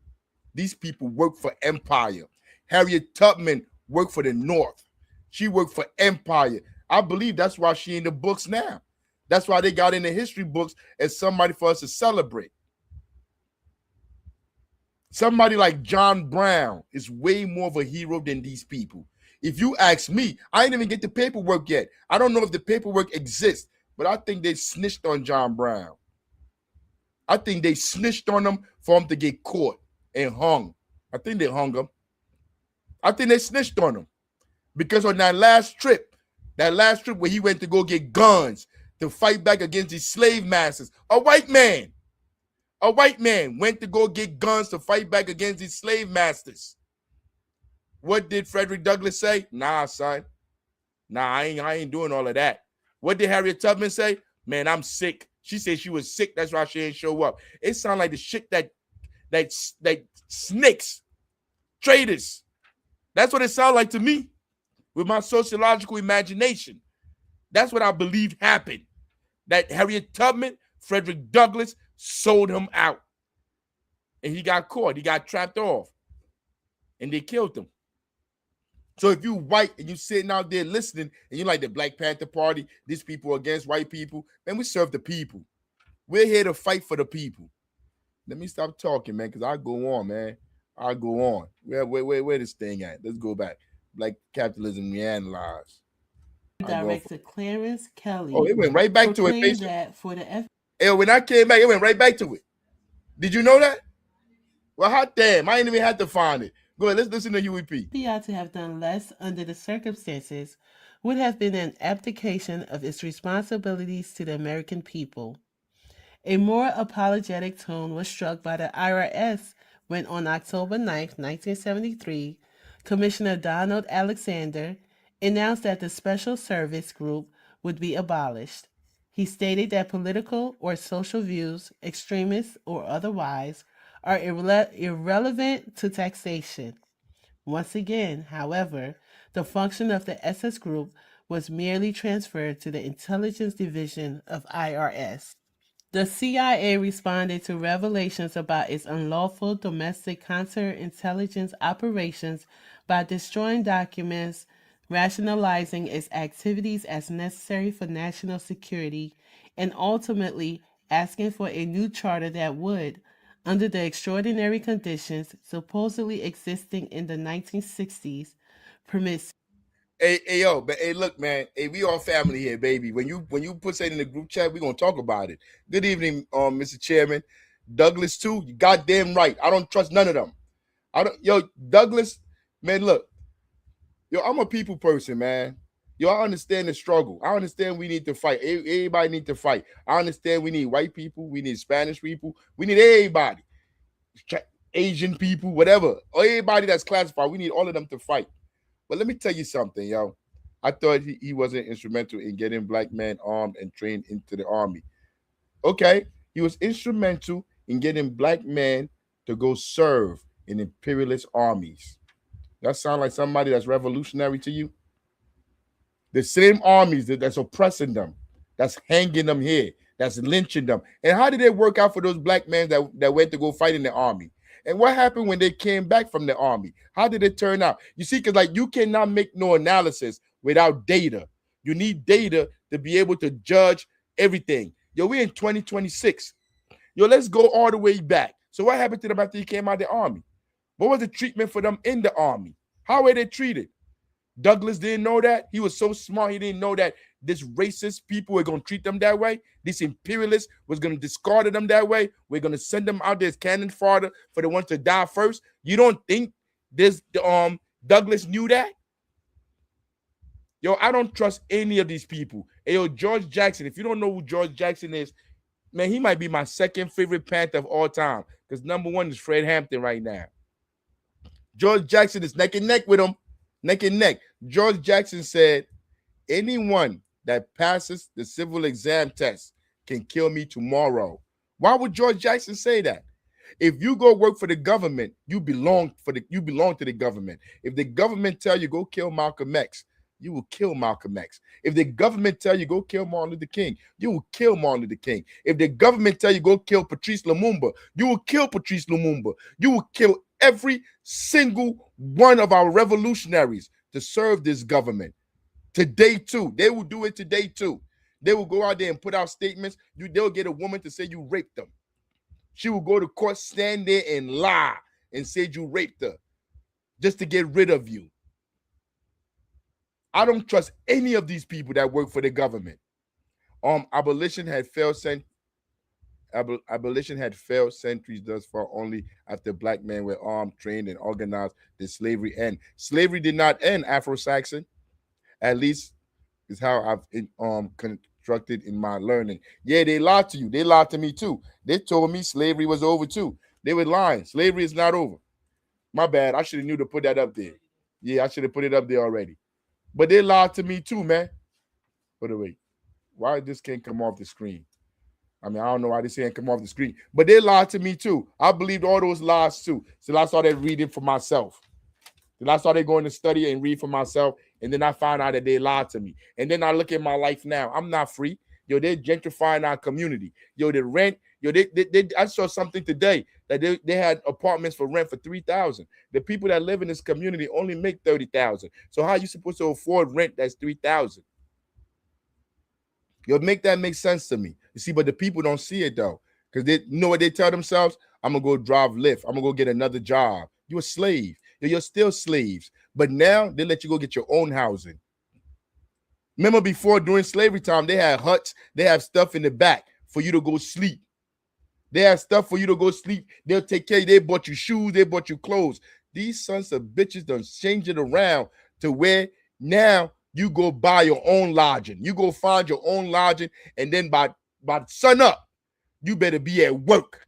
These people work for empire. Harriet Tubman worked for the North. She worked for empire. I believe that's why she in the books now. That's why they got in the history books as somebody for us to celebrate. Somebody like John Brown is way more of a hero than these people. If you ask me, I ain't even get the paperwork yet. I don't know if the paperwork exists, but I think they snitched on John Brown. I think they snitched on him for him to get caught and hung. I think they hung him. I think they snitched on him because on that last trip where he went to go get guns to fight back against these slave masters, a white man went to go get guns to fight back against these slave masters. What did Frederick Douglass say? Nah, son. Nah, I ain't doing all of that. What did Harriet Tubman say? Man, I'm sick. She said she was sick. That's why she didn't show up. It sounds like the shit that snakes, traitors. That's what it sounds like to me with my sociological imagination. That's what I believe happened. That Harriet Tubman, Frederick Douglass sold him out. And he got caught. He got trapped off. And they killed him. So if you white and you sitting out there listening and you like the Black Panther Party, these people against white people, man, we serve the people. We're here to fight for the people. Let me stop talking, man, because I go on, man. I'll go on. Where this thing at? Let's go back. Black capitalism reanalyzed. Director Clarence Kelly. Oh, it went right back to it. That for the when I came back, it went right back to it. Did you know that? Well, hot damn. I ain't even had to find it. Go ahead, let's listen to UEP. FBI to have done less under the circumstances would have been an abdication of its responsibilities to the American people. A more apologetic tone was struck by the IRS when on October 9, 1973, Commissioner Donald Alexander announced that the Special Service Group would be abolished. He stated that political or social views, extremist or otherwise, are irrelevant to taxation. Once again, however, the function of the SS Group was merely transferred to the Intelligence Division of IRS. The CIA responded to revelations about its unlawful domestic counterintelligence operations by destroying documents, rationalizing its activities as necessary for national security, and ultimately asking for a new charter that would, under the extraordinary conditions supposedly existing in the 1960s, permit. Hey, look, man. Hey, we all family here, baby. When you put that in the group chat, we're gonna talk about it. Good evening, Mr. Chairman. Douglas too. You goddamn right. I don't trust none of them. Douglas, man, look. I'm a people person, man. I understand the struggle. I understand we need to fight. Everybody need to fight. I understand we need white people. We need Spanish people. We need everybody. Asian people, whatever. Everybody that's classified. We need all of them to fight. But let me tell you something, yo. I thought he wasn't instrumental in getting black men armed and trained into the army. Okay. He was instrumental in getting black men to go serve in imperialist armies. That sound like somebody that's revolutionary to you? The same armies that's oppressing them, that's hanging them here, that's lynching them. And how did it work out for those black men that went to go fight in the army? And what happened when they came back from the army? How did it turn out? You see, because you cannot make no analysis without data. You need data to be able to judge everything. We're in 2026. Let's go all the way back. So what happened to them after he came out of the army? What was the treatment for them in the army? How were they treated? Douglas didn't know that. He was so smart, he didn't know that this racist people were going to treat them that way. This imperialist was going to discard them that way. We're going to send them out there as cannon fodder for the ones to die first. You don't think Douglas knew that? I don't trust any of these people. Hey, George Jackson, if you don't know who George Jackson is, man, he might be my second favorite Panther of all time because number one is Fred Hampton right now. George Jackson is neck and neck with him. Neck and neck. George Jackson said, anyone that passes the civil exam test can kill me tomorrow. Why would George Jackson say that? If you go work for the government, you belong to the government. If the government tell you go kill Malcolm X, you will kill Malcolm X. If the government tell you go kill Martin Luther King, you will kill Martin Luther King. If the government tell you go kill Patrice Lumumba, you will kill Patrice Lumumba. You will kill every single one of our revolutionaries to serve this government. Today too. They will do it today too. They will go out there and put out statements. They'll get a woman to say you raped them. She will go to court, stand there and lie and say you raped her just to get rid of you. I don't trust any of these people that work for the government. Abolition had failed centuries thus far. Only after black men were armed, trained, and organized did slavery end. Slavery did not end, Afro-Saxon. At least is how I've constructed in my learning. Yeah, they lied to you. They lied to me too. They told me slavery was over too. They were lying. Slavery is not over. My bad. I should have knew to put that up there. Yeah, I should have put it up there already. But they lied to me too, man. By the way, why this can't come off the screen? I mean, I don't know why this can't come off the screen. But they lied to me too. I believed all those lies too. So I started reading for myself. Then I started going to study and read for myself. And then I found out that they lied to me. And then I look at my life now. I'm not free. Yo, they're gentrifying our community. Yo, the rent. Yo, I saw something today that they had apartments for rent for $3,000. The people that live in this community only make $30,000. So how are you supposed to afford rent that's $3,000? Yo, make sense to me. You see, but the people don't see it though. Because they know what they tell themselves? I'm gonna go drive Lyft. I'm gonna go get another job. You're a slave. You're still slaves. But now they let you go get your own housing. Remember before, during slavery time, they had huts. They have stuff in the back for you to go sleep. They have stuff for you to go sleep. They'll take care of you. They bought you shoes. They bought you clothes. These sons of bitches done change it around to where now you go buy your own lodging. You go find your own lodging. And then by sun up, you better be at work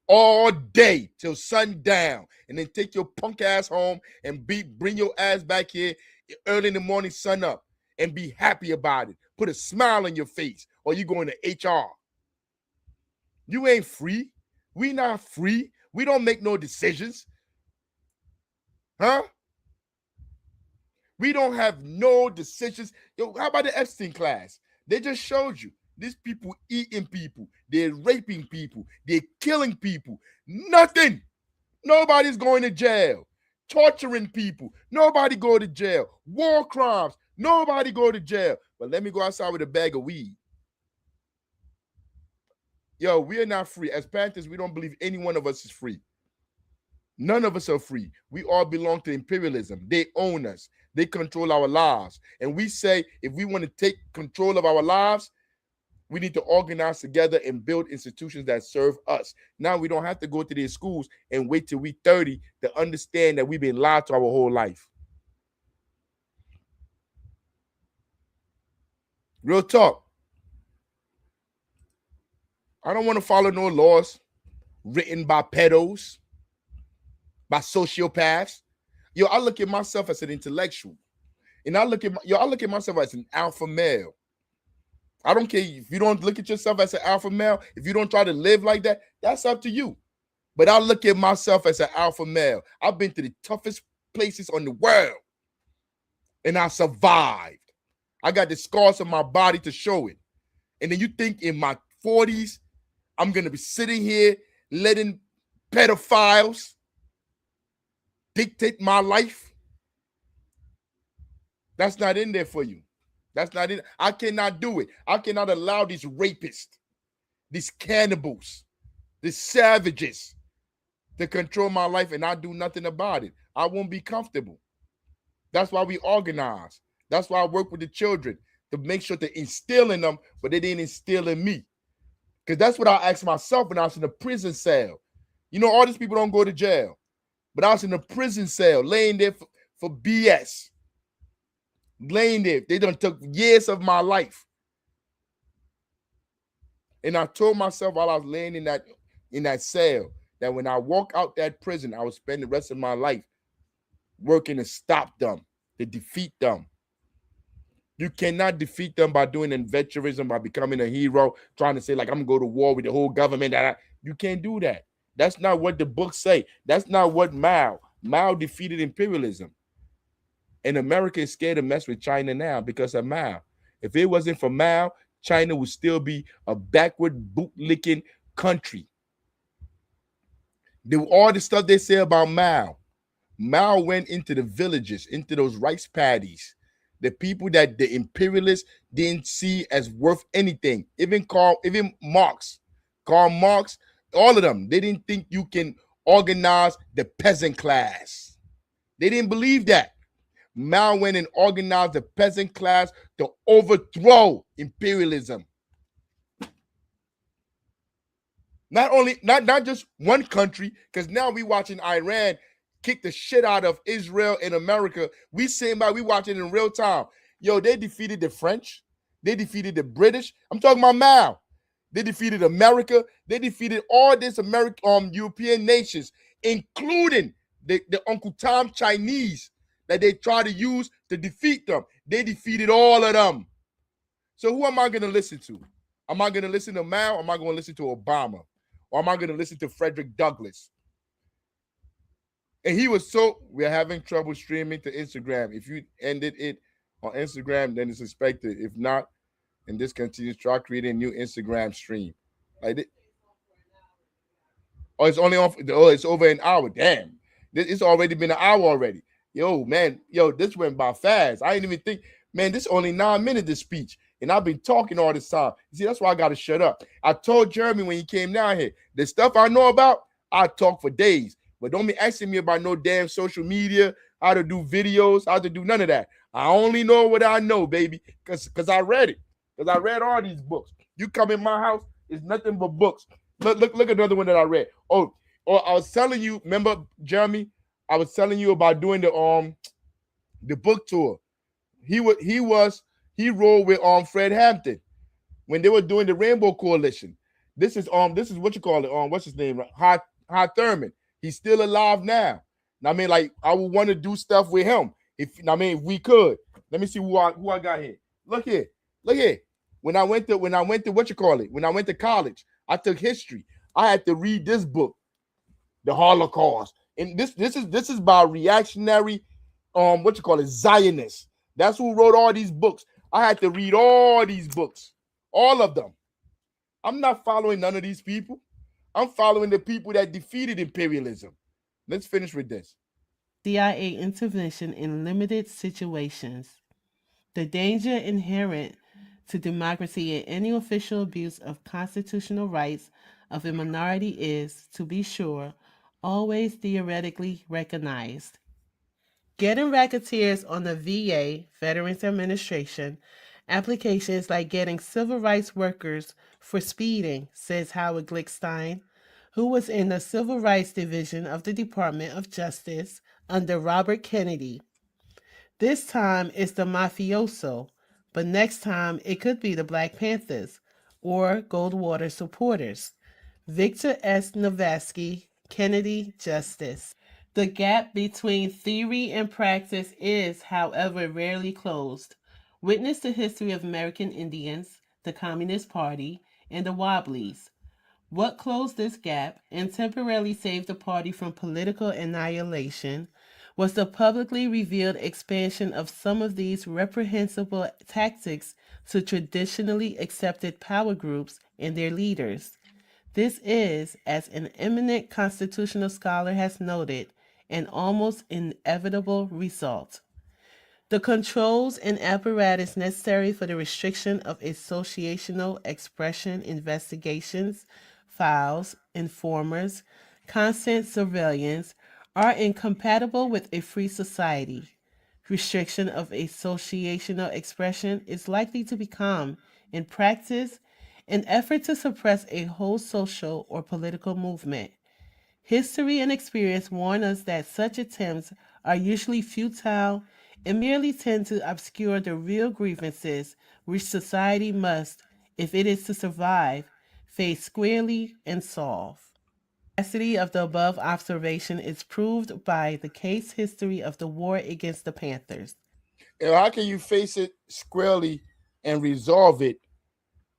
all day till sundown, and then take your punk ass home and bring your ass back here early in the morning, sun up, and be happy about it. Put a smile on your face, or you going to HR. You ain't free. We not free. We don't make no decisions. Huh? We don't have no decisions. Yo, how about the Epstein class? They just showed you. These people eating people. They're raping people. They're killing people. Nothing. Nobody's going to jail. Torturing people. Nobody go to jail. War crimes. Nobody go to jail. But let me go outside with a bag of weed. Yo, we are not free. As Panthers, we don't believe any one of us is free. None of us are free. We all belong to imperialism. They own us. They control our lives. And we say if we want to take control of our lives, we need to organize together and build institutions that serve us. Now we don't have to go to these schools and wait till we 30 to understand that we've been lied to our whole life. Real talk. I don't want to follow no laws written by pedos, by sociopaths. Yo, I look at myself as an intellectual. And I look at myself as an alpha male. I don't care if you don't look at yourself as an alpha male. If you don't try to live like that, that's up to you. But I look at myself as an alpha male. I've been to the toughest places on the world. And I survived. I got the scars on my body to show it. And then you think in my 40s, I'm going to be sitting here letting pedophiles dictate my life? That's not in there for you. That's not it. I cannot do it. I cannot allow these rapists, these cannibals, these savages to control my life and I do nothing about it. I won't be comfortable. That's why we organize. That's why I work with the children to make sure to instill in them, but they didn't instill in me. Because that's what I asked myself when I was in a prison cell. You know, all these people don't go to jail, but I was in a prison cell laying there for BS. Laying there. They done took years of my life. And I told myself while I was laying in that cell that when I walk out that prison, I would spend the rest of my life working to stop them, to defeat them. You cannot defeat them by doing adventurism, by becoming a hero, trying to say, like, I'm going to go to war with the whole government. You can't do that. That's not what the books say. That's not what Mao defeated imperialism. And America is scared to mess with China now because of Mao. If it wasn't for Mao, China would still be a backward, boot-licking country. All the stuff they say about Mao. Mao went into the villages, into those rice paddies, the people that the imperialists didn't see as worth anything. Even Marx, Karl Marx, all of them, they didn't think you can organize the peasant class. They didn't believe that. Mao went and organized the peasant class to overthrow imperialism. Not just one country, because now we watching Iran kick the shit out of Israel and America. We watching it in real time. Yo, they defeated the French. They defeated the British. I'm talking about Mao. They defeated America. They defeated all these European nations, including the Uncle Tom Chinese that they try to use to defeat them. They defeated all of them. So who am I going to listen to? Am I going to listen to Mao? Or am I going to listen to Obama? Or am I going to listen to Frederick Douglass? And we're having trouble streaming to Instagram. If you ended it on Instagram, then it's expected. If not, and this continues, try creating a new Instagram stream. It's only on. It's over an hour. Damn, it's already been an hour already. Yo, man, this went by fast. I didn't even think, man, this only 9 minutes, this speech. And I've been talking all this time. You see, that's why I got to shut up. I told Jeremy when he came down here, the stuff I know about, I talk for days. But don't be asking me about no damn social media, how to do videos, how to do none of that. I only know what I know, baby, because I read it. Because I read all these books. You come in my house, it's nothing but books. Look at another one that I read. Oh, I was telling you, remember, Jeremy? I was telling you about doing the book tour. He rolled with Fred Hampton when they were doing the Rainbow Coalition. This is what you call it. What's his name? Hot Thurman. He's still alive now. I mean, like, I would want to do stuff with him if we could. Let me see who I got here. Look here. When I went to when I went to college, I took history. I had to read this book, The Holocaust, and this is by reactionary Zionists. That's who wrote all these books. I had to read all these books, all of them. I'm not following none of these people. I'm following the people that defeated imperialism. Let's finish with this. CIA intervention in limited situations. The danger inherent to democracy and any official abuse of constitutional rights of a minority is, to be sure, always theoretically recognized. Getting racketeers on the VA, Veterans Administration, applications like getting civil rights workers for speeding, says Howard Glickstein, who was in the Civil Rights Division of the Department of Justice under Robert Kennedy. This time it's the mafioso, but next time it could be the Black Panthers or Goldwater supporters. Victor S. Novaski, Kennedy Justice. The gap between theory and practice is, however, rarely closed. Witness the history of American Indians, the Communist Party, and the Wobblies. What closed this gap and temporarily saved the party from political annihilation was the publicly revealed expansion of some of these reprehensible tactics to traditionally accepted power groups and their leaders. This is, as an eminent constitutional scholar has noted, an almost inevitable result. The controls and apparatus necessary for the restriction of associational expression, investigations, files, informers, constant surveillance are incompatible with a free society. Restriction of associational expression is likely to become, in practice, an effort to suppress a whole social or political movement. History and experience warn us that such attempts are usually futile and merely tend to obscure the real grievances which society must, if it is to survive, face squarely and solve. The veracity of the above observation is proved by the case history of the war against the Panthers. And how can you face it squarely and resolve it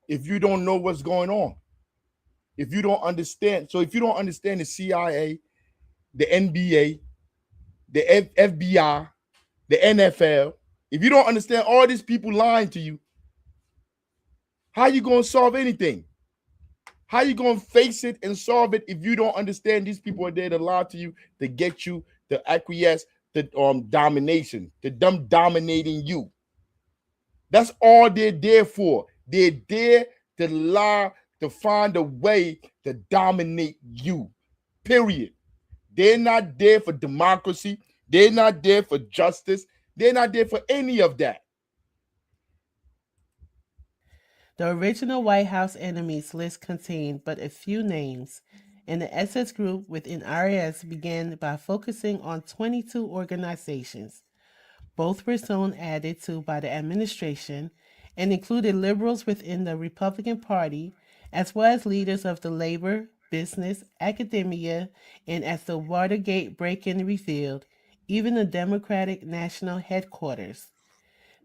if you don't know what's going on? If you don't understand, so if you don't understand the CIA, the NBA, the FBI, the NFL, if you don't understand all these people lying to you, how you going to solve anything? How you going to face it and solve it if you don't understand these people are there to lie to you, to get you to acquiesce to domination, to them dominating you? That's all they're there for. They're there to lie, to find a way to dominate you, period. They're not there for democracy. They're not there for justice. They're not there for any of that. The original White House enemies list contained but a few names, and the SS group within RAS began by focusing on 22 organizations. Both were soon added to by the administration and included liberals within the Republican Party, as well as leaders of the labor, business, academia, and as the Watergate break-in revealed, even the Democratic National Headquarters.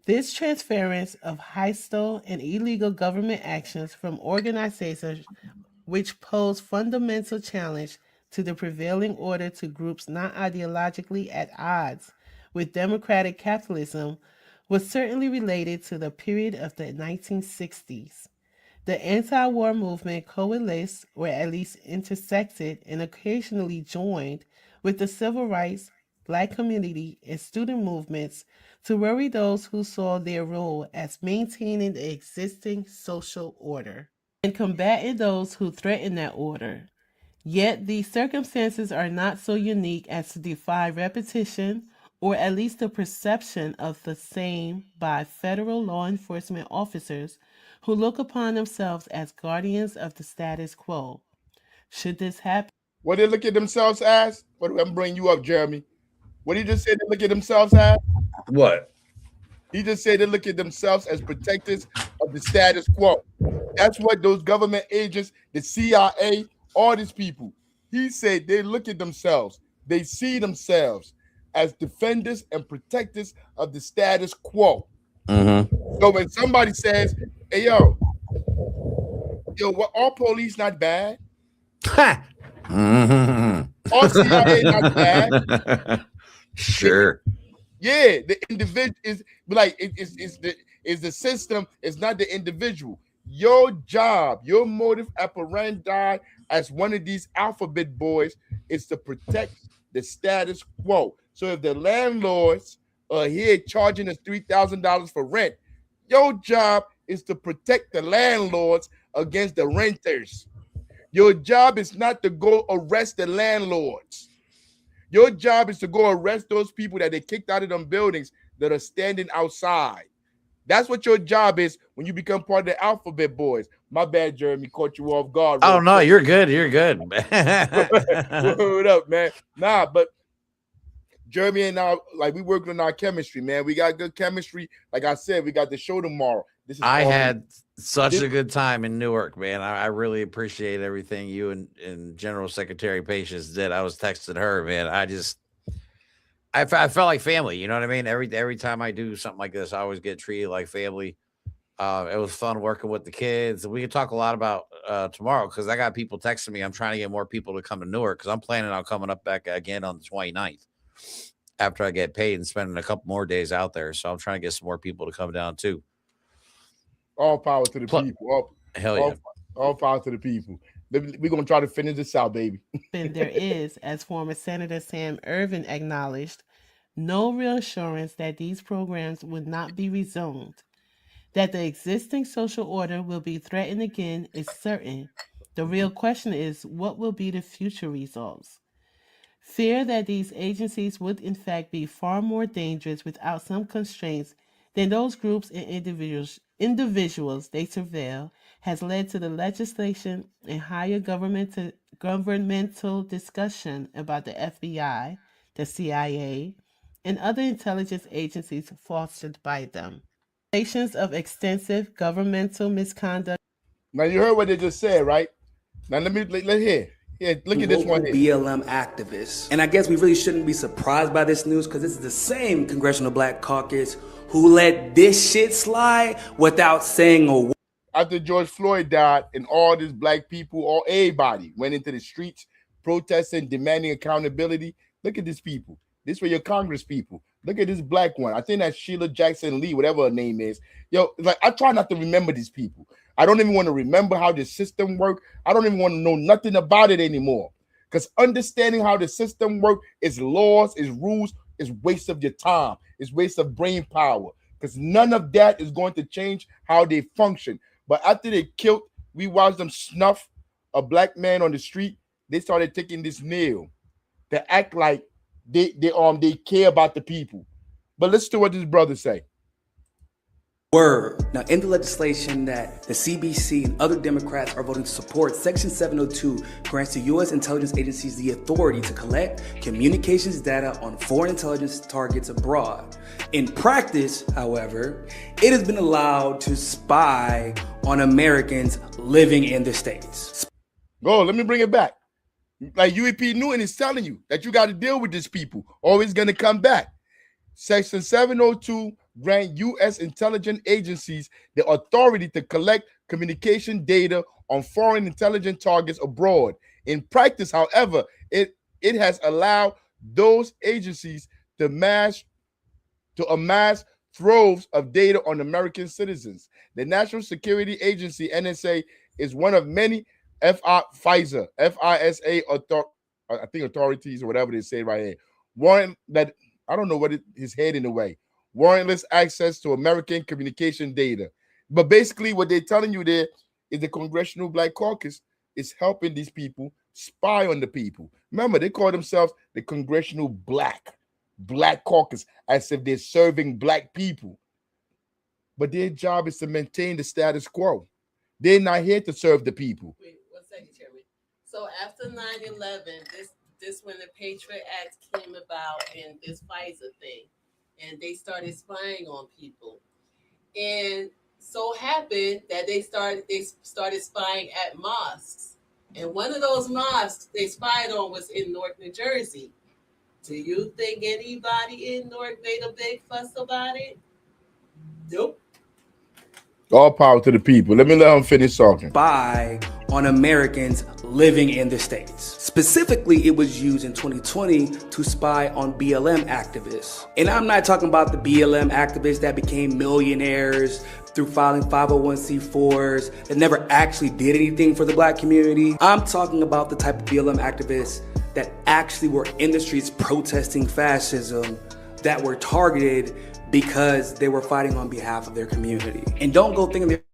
This transference of hostile and illegal government actions from organizations which pose fundamental challenge to the prevailing order to groups not ideologically at odds with democratic capitalism was certainly related to the period of the 1960s. The anti-war movement coalesced, or at least intersected and occasionally joined, with the civil rights, black community, and student movements to worry those who saw their role as maintaining the existing social order and combating those who threatened that order. Yet these circumstances are not so unique as to defy repetition, or at least the perception of the same by federal law enforcement officers who look upon themselves as guardians of the status quo. Should this happen? What they look at themselves as? What I'm bringing you up, Jeremy? What he just said they look at themselves as? What? He just said they look at themselves as protectors of the status quo. That's what those government agents, the CIA, all these people, he said they look at themselves, they see themselves as defenders and protectors of the status quo. Mm-hmm. So when somebody says, hey, yo, what, all police not bad? Mm-hmm. All CIA not bad? Sure. Yeah, the individual is like is the system, it's not the individual. Your job, your modus operandi as one of these alphabet boys is to protect the status quo. So if the landlords are here charging us $3,000 for rent, your job is to protect the landlords against the renters. Your job is not to go arrest the landlords. Your job is to go arrest those people that they kicked out of them buildings that are standing outside. That's what your job is when you become part of the alphabet boys. My bad, Jeremy, caught you off guard. Oh, no, you're good. You're good. What up, man? Nah, but Jeremy and I, like, we working on our chemistry, man. We got good chemistry. Like I said, we got the show tomorrow. I had such a good time in Newark, man. I really appreciate everything you and General Secretary Patience did. I was texting her, man. I felt like family. You know what I mean? Every time I do something like this, I always get treated like family. It was fun working with the kids. We can talk a lot about tomorrow because I got people texting me. I'm trying to get more people to come to Newark because I'm planning on coming up back again on the 29th after I get paid and spending a couple more days out there. So I'm trying to get some more people to come down too. All power to the people. All power to the people. We're going to try to finish this out, baby. There is, as former Senator Sam Ervin acknowledged, no real assurance that these programs would not be resumed. That the existing social order will be threatened again is certain. The real question is, what will be the future results? Fear that these agencies would in fact be far more dangerous without some constraints than those groups and individuals they surveil has led to the legislation and higher governmental discussion about the FBI, the CIA, and other intelligence agencies fostered by them. Allegations of extensive governmental misconduct. Now you heard what they just said, right? Now let hear. Yeah, look at this one here. BLM activists. And I guess we really shouldn't be surprised by this news because this is the same Congressional Black Caucus who let this shit slide without saying a word. After George Floyd died and all these black people, all everybody went into the streets protesting, demanding accountability. Look at these people. This were your Congress people. Look at this black one. I think that's Sheila Jackson Lee, whatever her name is. Yo, like I try not to remember these people. I don't even want to remember how the system works. I don't even want to know nothing about it anymore. Because understanding how the system works, its laws, its rules, is waste of your time. It's waste of brain power. Because none of that is going to change how they function. But after they killed, we watched them snuff a black man on the street. They started taking this nail to act like they care about the people. But listen to what this brother say. Word. Now, in the legislation that the CBC and other Democrats are voting to support, Section 702 grants the U.S. intelligence agencies the authority to collect communications data on foreign intelligence targets abroad. In practice, however, it has been allowed to spy on Americans living in the States. Oh, let me bring it back. Like UEP Newton is telling you that you got to deal with these people, or it's going to come back. Section 702 grant U.S. intelligence agencies the authority to collect communication data on foreign intelligence targets abroad. In practice, however, it has allowed those agencies to amass troves of data on American citizens. The National Security Agency, NSA, is one of many FISA authorities, or whatever they say right here, warrant that I don't know what his head in the way. Warrantless access to American communication data. But basically, what they're telling you there is the Congressional Black Caucus is helping these people spy on the people. Remember, they call themselves the Congressional Black Caucus, as if they're serving black people. But their job is to maintain the status quo. They're not here to serve the people. Wait, 1 second, Chairman. So after 9/11, this when the Patriot Act came about and this FISA thing, and they started spying on people, and so happened that they started spying at mosques, and one of those mosques they spied on was in Newark, New Jersey. Do you think anybody in Newark made a big fuss about it? Nope. All power to the people. Let them finish talking. Spy on Americans living in the States. Specifically, it was used in 2020 to spy on BLM activists. And I'm not talking about the BLM activists that became millionaires through filing 501c4s that never actually did anything for the black community. I'm talking about the type of BLM activists that actually were in the streets protesting fascism, that were targeted because they were fighting on behalf of their community. And don't go thinking that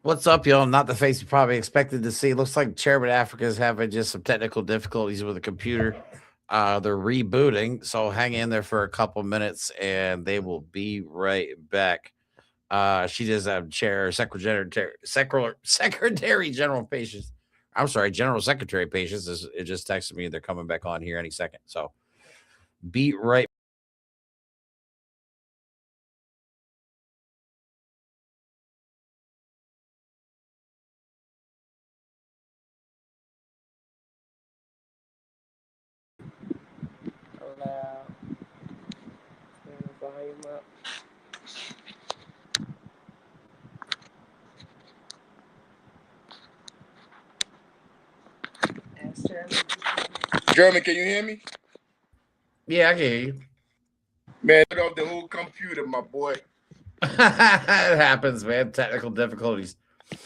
What's up, y'all? Not the face you probably expected to see. Looks like Chairman Afrika is having just some technical difficulties with the computer. They're rebooting, so hang in there for a couple minutes, and they will be right back. She does have Secretary General Patience. I'm sorry, General Secretary Patience. It just texted me they're coming back on here any second. So be right. volume up. Ask Chairman. Jeremy, can you hear me? Yeah, I can hear you. Man, turn off the whole computer, my boy. It happens, man. Technical difficulties.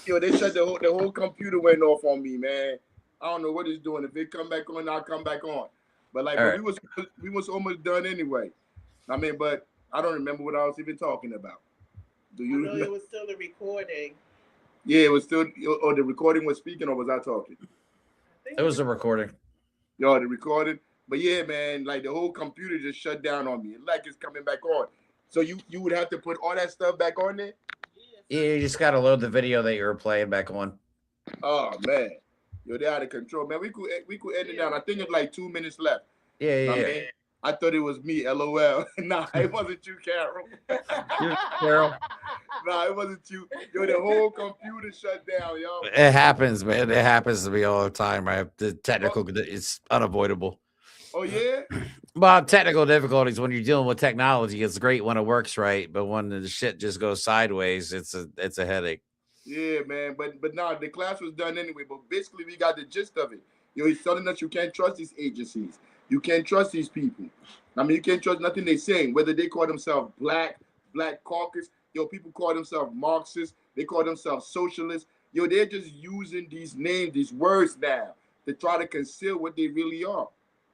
Yo, they said the whole computer went off on me, man. I don't know what it's doing. If it come back on, I'll come back on. But like, All but right. we was almost done anyway. I mean, but I don't remember what I was even talking about. Do you? I know it was still a recording. Yeah, it was still. Or the recording was speaking, or was I talking? It was a recording. Yo, the recording. But yeah, man, like the whole computer just shut down on me. Like it's coming back on. So you would have to put all that stuff back on there? Yeah, you just got to load the video that you were playing back on. Oh man, yo, they're out of control, man. We could end it down. I think it's like 2 minutes left. Yeah. I thought it was me. LOL. Nah, it wasn't you, Carol. Carol. Nah, it wasn't you. Yo, the whole computer shut down, yo. It happens, man. It happens to me all the time, right? The technical, it's unavoidable. Oh yeah. Well, technical difficulties when you're dealing with technology, it's great when it works right, but when the shit just goes sideways, it's a headache. Yeah, man. But nah, the class was done anyway. But basically, we got the gist of it. Yo, he's telling us you can't trust these agencies. You can't trust these people. I mean, you can't trust nothing they're saying. Whether they call themselves Black Caucus, yo, people call themselves Marxists. They call themselves socialists. Yo, they're just using these names, these words now to try to conceal what they really are,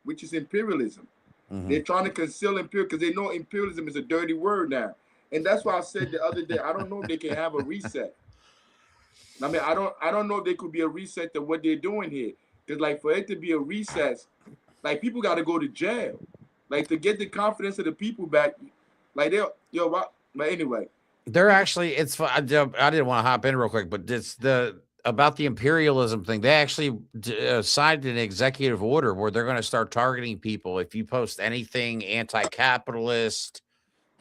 which is imperialism. Mhm. They're trying to conceal imperialism because they know imperialism is a dirty word now. And that's why I said the other day, I don't know if they can have a reset. I mean, I don't know if there could be a reset to what they're doing here. Because like for it to be a recess, like people got to go to jail, like to get the confidence of the people back. Like but anyway, They're actually, it's fun. I didn't want to hop in real quick, but it's about the imperialism thing. They actually signed an executive order where they're going to start targeting people if you post anything anti-capitalist,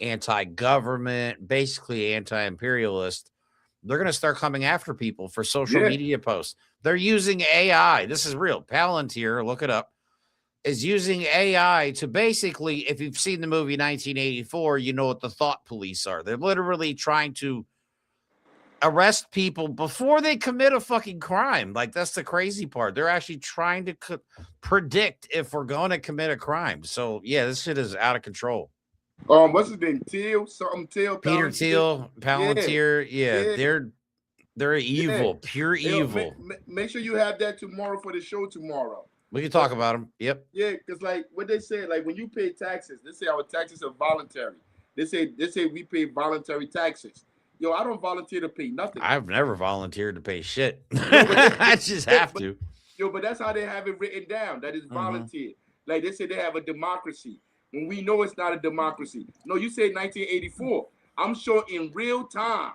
anti-government, basically anti-imperialist. They're going to start coming after people for social media posts. They're using AI. This is real. Palantir, look it up, is using AI to basically, if you've seen the movie 1984, you know what the thought police are. They're literally trying to arrest people before they commit a fucking crime. Like, that's the crazy part. They're actually trying to predict if we're going to commit a crime. So, yeah, this shit is out of control. What's his name? Teal? Peter Thiel, Palantir. Yeah. They're evil, pure evil. Make sure you have that tomorrow for the show tomorrow. We can talk about them. Yep. Yeah, because like what they say, like when you pay taxes, they say our taxes are voluntary. They say we pay voluntary taxes. Yo, I don't volunteer to pay nothing. I've never volunteered to pay shit. I just have to. But that's how they have it written down. That is volunteer. Like they say they have a democracy. When we know it's not a democracy. No, you say 1984. I'm sure in real time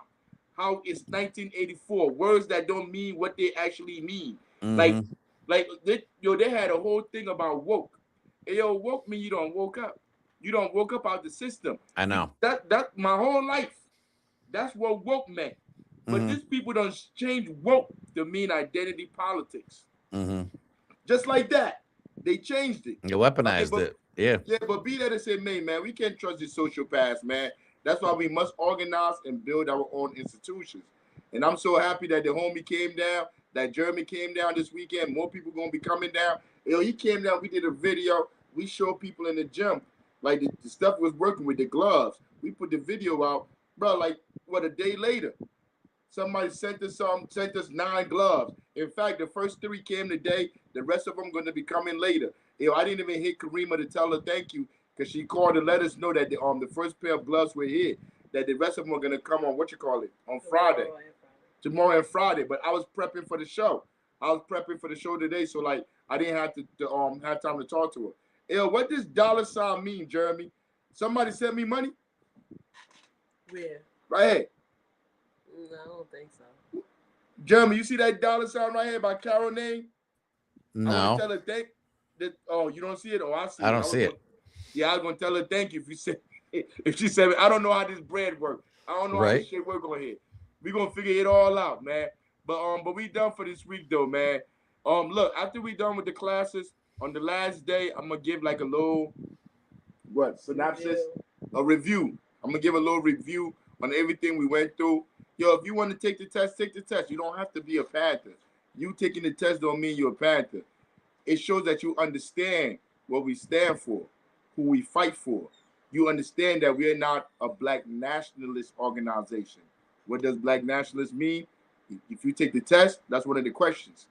how it's 1984. Words that don't mean what they actually mean. Like they had a whole thing about woke. Hey, yo, woke mean you don't woke up. You don't woke up out the system. I know. That my whole life. That's what woke meant. But these people don't change woke to mean identity politics. Just like that. They changed it. You weaponized it. Yeah. Yeah, but be that as it may, man, we can't trust the sociopaths, man. That's why we must organize and build our own institutions. And I'm so happy that the homie came down, that Jeremy came down this weekend. More people gonna be coming down. You know, he came down, we did a video. We showed people in the gym, like the stuff was working with the gloves. We put the video out, bro, like a day later. Somebody sent us 9 gloves. In fact, the first 3 came today. The rest of them going to be coming later. You know, I didn't even hit Karima to tell her thank you because she called to let us know that the first pair of gloves were here. That the rest of them are going to come on on Friday, tomorrow and Friday. But I was prepping for the show. Today, so like I didn't have to have time to talk to her. Yo, what does $ mean, Jeremy? Somebody sent me money. Where? Right here. No, I don't think so. Jeremy, you see that $ right here by Carol name? No. I want to tell her thank. Oh, you don't see it? Oh, I see it. I don't see it. Yeah, I was gonna tell her thank you if she said I don't know how this bread works. I don't know how this shit work on here. We gonna figure it all out, man. But we done for this week though, man. Look, after we done with the classes on the last day, I'm gonna give like a little synopsis. a review. I'm gonna give a little review on everything we went through. Yo, if you want to take the test, take the test. You don't have to be a Panther. You taking the test don't mean you're a Panther. It shows that you understand what we stand for, who we fight for. You understand that we are not a black nationalist organization. What does black nationalist mean? If you take the test, that's one of the questions.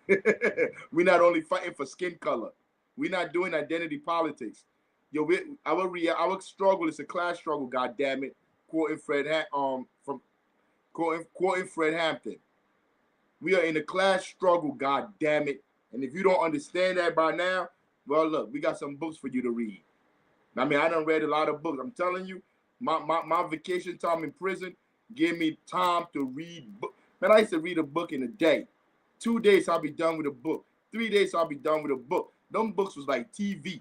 We're not only fighting for skin color. We're not doing identity politics. Yo, our struggle is a class struggle. God damn it, quoting Fred Hampton. We are in a class struggle. God damn it. And if you don't understand that by now, well, look, we got some books for you to read. I mean, I done read a lot of books. I'm telling you, my vacation time in prison gave me time to read books. Man, I used to read a book in a day. 2 days, I'll be done with a book. 3 days, I'll be done with a book. Them books was like TV.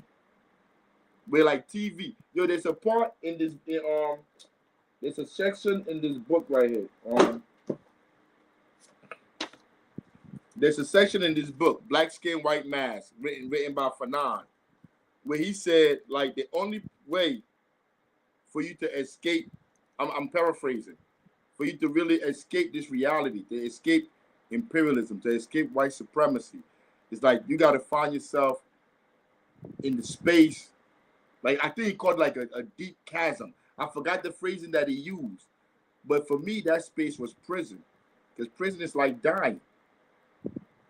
We're like TV. Yo, there's a part in this, there's a section in this book right here. There's a section in this book, Black Skin, White Mask, written by Fanon, where he said, like, the only way for you to escape, I'm paraphrasing, for you to really escape this reality, to escape imperialism, to escape white supremacy, it's like you got to find yourself in the space, like I think he called like a deep chasm. I forgot the phrasing that he used, but for me, that space was prison, because prison is like dying.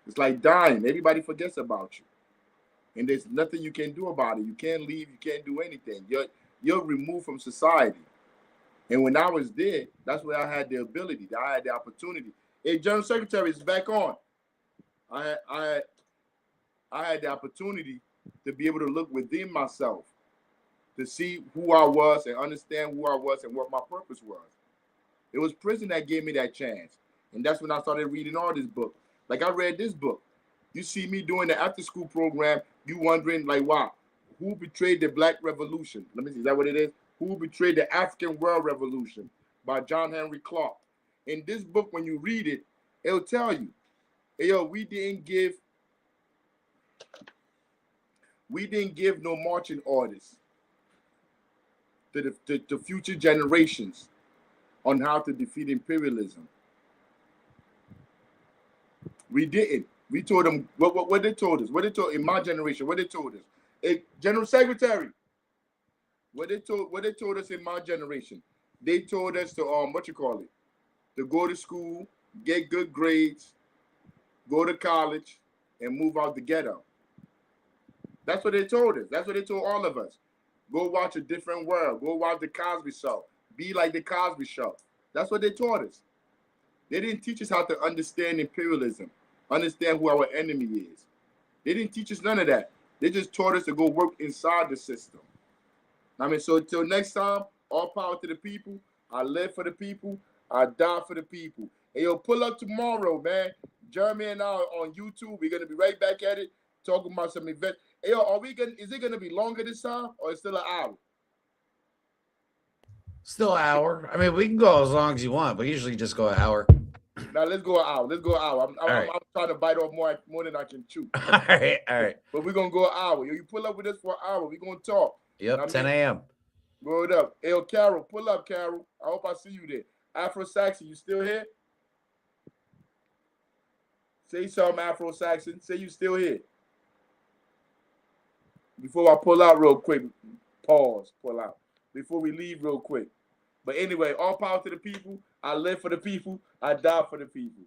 It's like dying. Everybody forgets about you. And there's nothing you can do about it. You can't leave. You can't do anything. You're removed from society. And when I was there, that's where I had the ability. I had the opportunity. Hey, General Secretary, it's back on. I had the opportunity to be able to look within myself, to see who I was and understand who I was and what my purpose was. It was prison that gave me that chance. And that's when I started reading all this book. Like I read this book. You see me doing the after-school program, you wondering, like, wow, who betrayed the Black Revolution? Let me see, is that what it is? Who betrayed the African World Revolution by John Henry Clark. In this book, when you read it, it'll tell you, hey, yo, we didn't give no marching orders to the future generations on how to defeat imperialism. We didn't. We told them what they told us. What they told in my generation. What they told us. Hey, General Secretary. What they told us in my generation. They told us to to go to school, get good grades, go to college, and move out the ghetto. That's what they told us. That's what they told all of us. Go watch A Different World. Go watch The Cosby Show. Be like The Cosby Show. That's what they taught us. They didn't teach us how to understand imperialism. Understand who our enemy is. They didn't teach us none of that. They just taught us to go work inside the system. I mean, so until next time, all power to the people. I live for the people. I die for the people. Hey, yo, pull up tomorrow, man. Jeremy and I are on YouTube. We're going to be right back at it, talking about some events. Hey, yo, is it going to be longer this time, or it's still an hour? Still an hour. I mean, we can go as long as you want, but usually just go an hour. Now let's go an hour. Let's go an hour. I'm trying to bite off more than I can chew. All right. But we're gonna go an hour. You pull up with us for an hour. We're gonna talk. Yep, 10 a.m. Go it up. Hey, Carol, pull up, Carol. I hope I see you there. Afro Saxon, you still here? Say something, Afro Saxon. Say you still here. Before I pull out real quick, pause, pull out. Before we leave real quick. But anyway, all power to the people. I live for the people. I die for the people.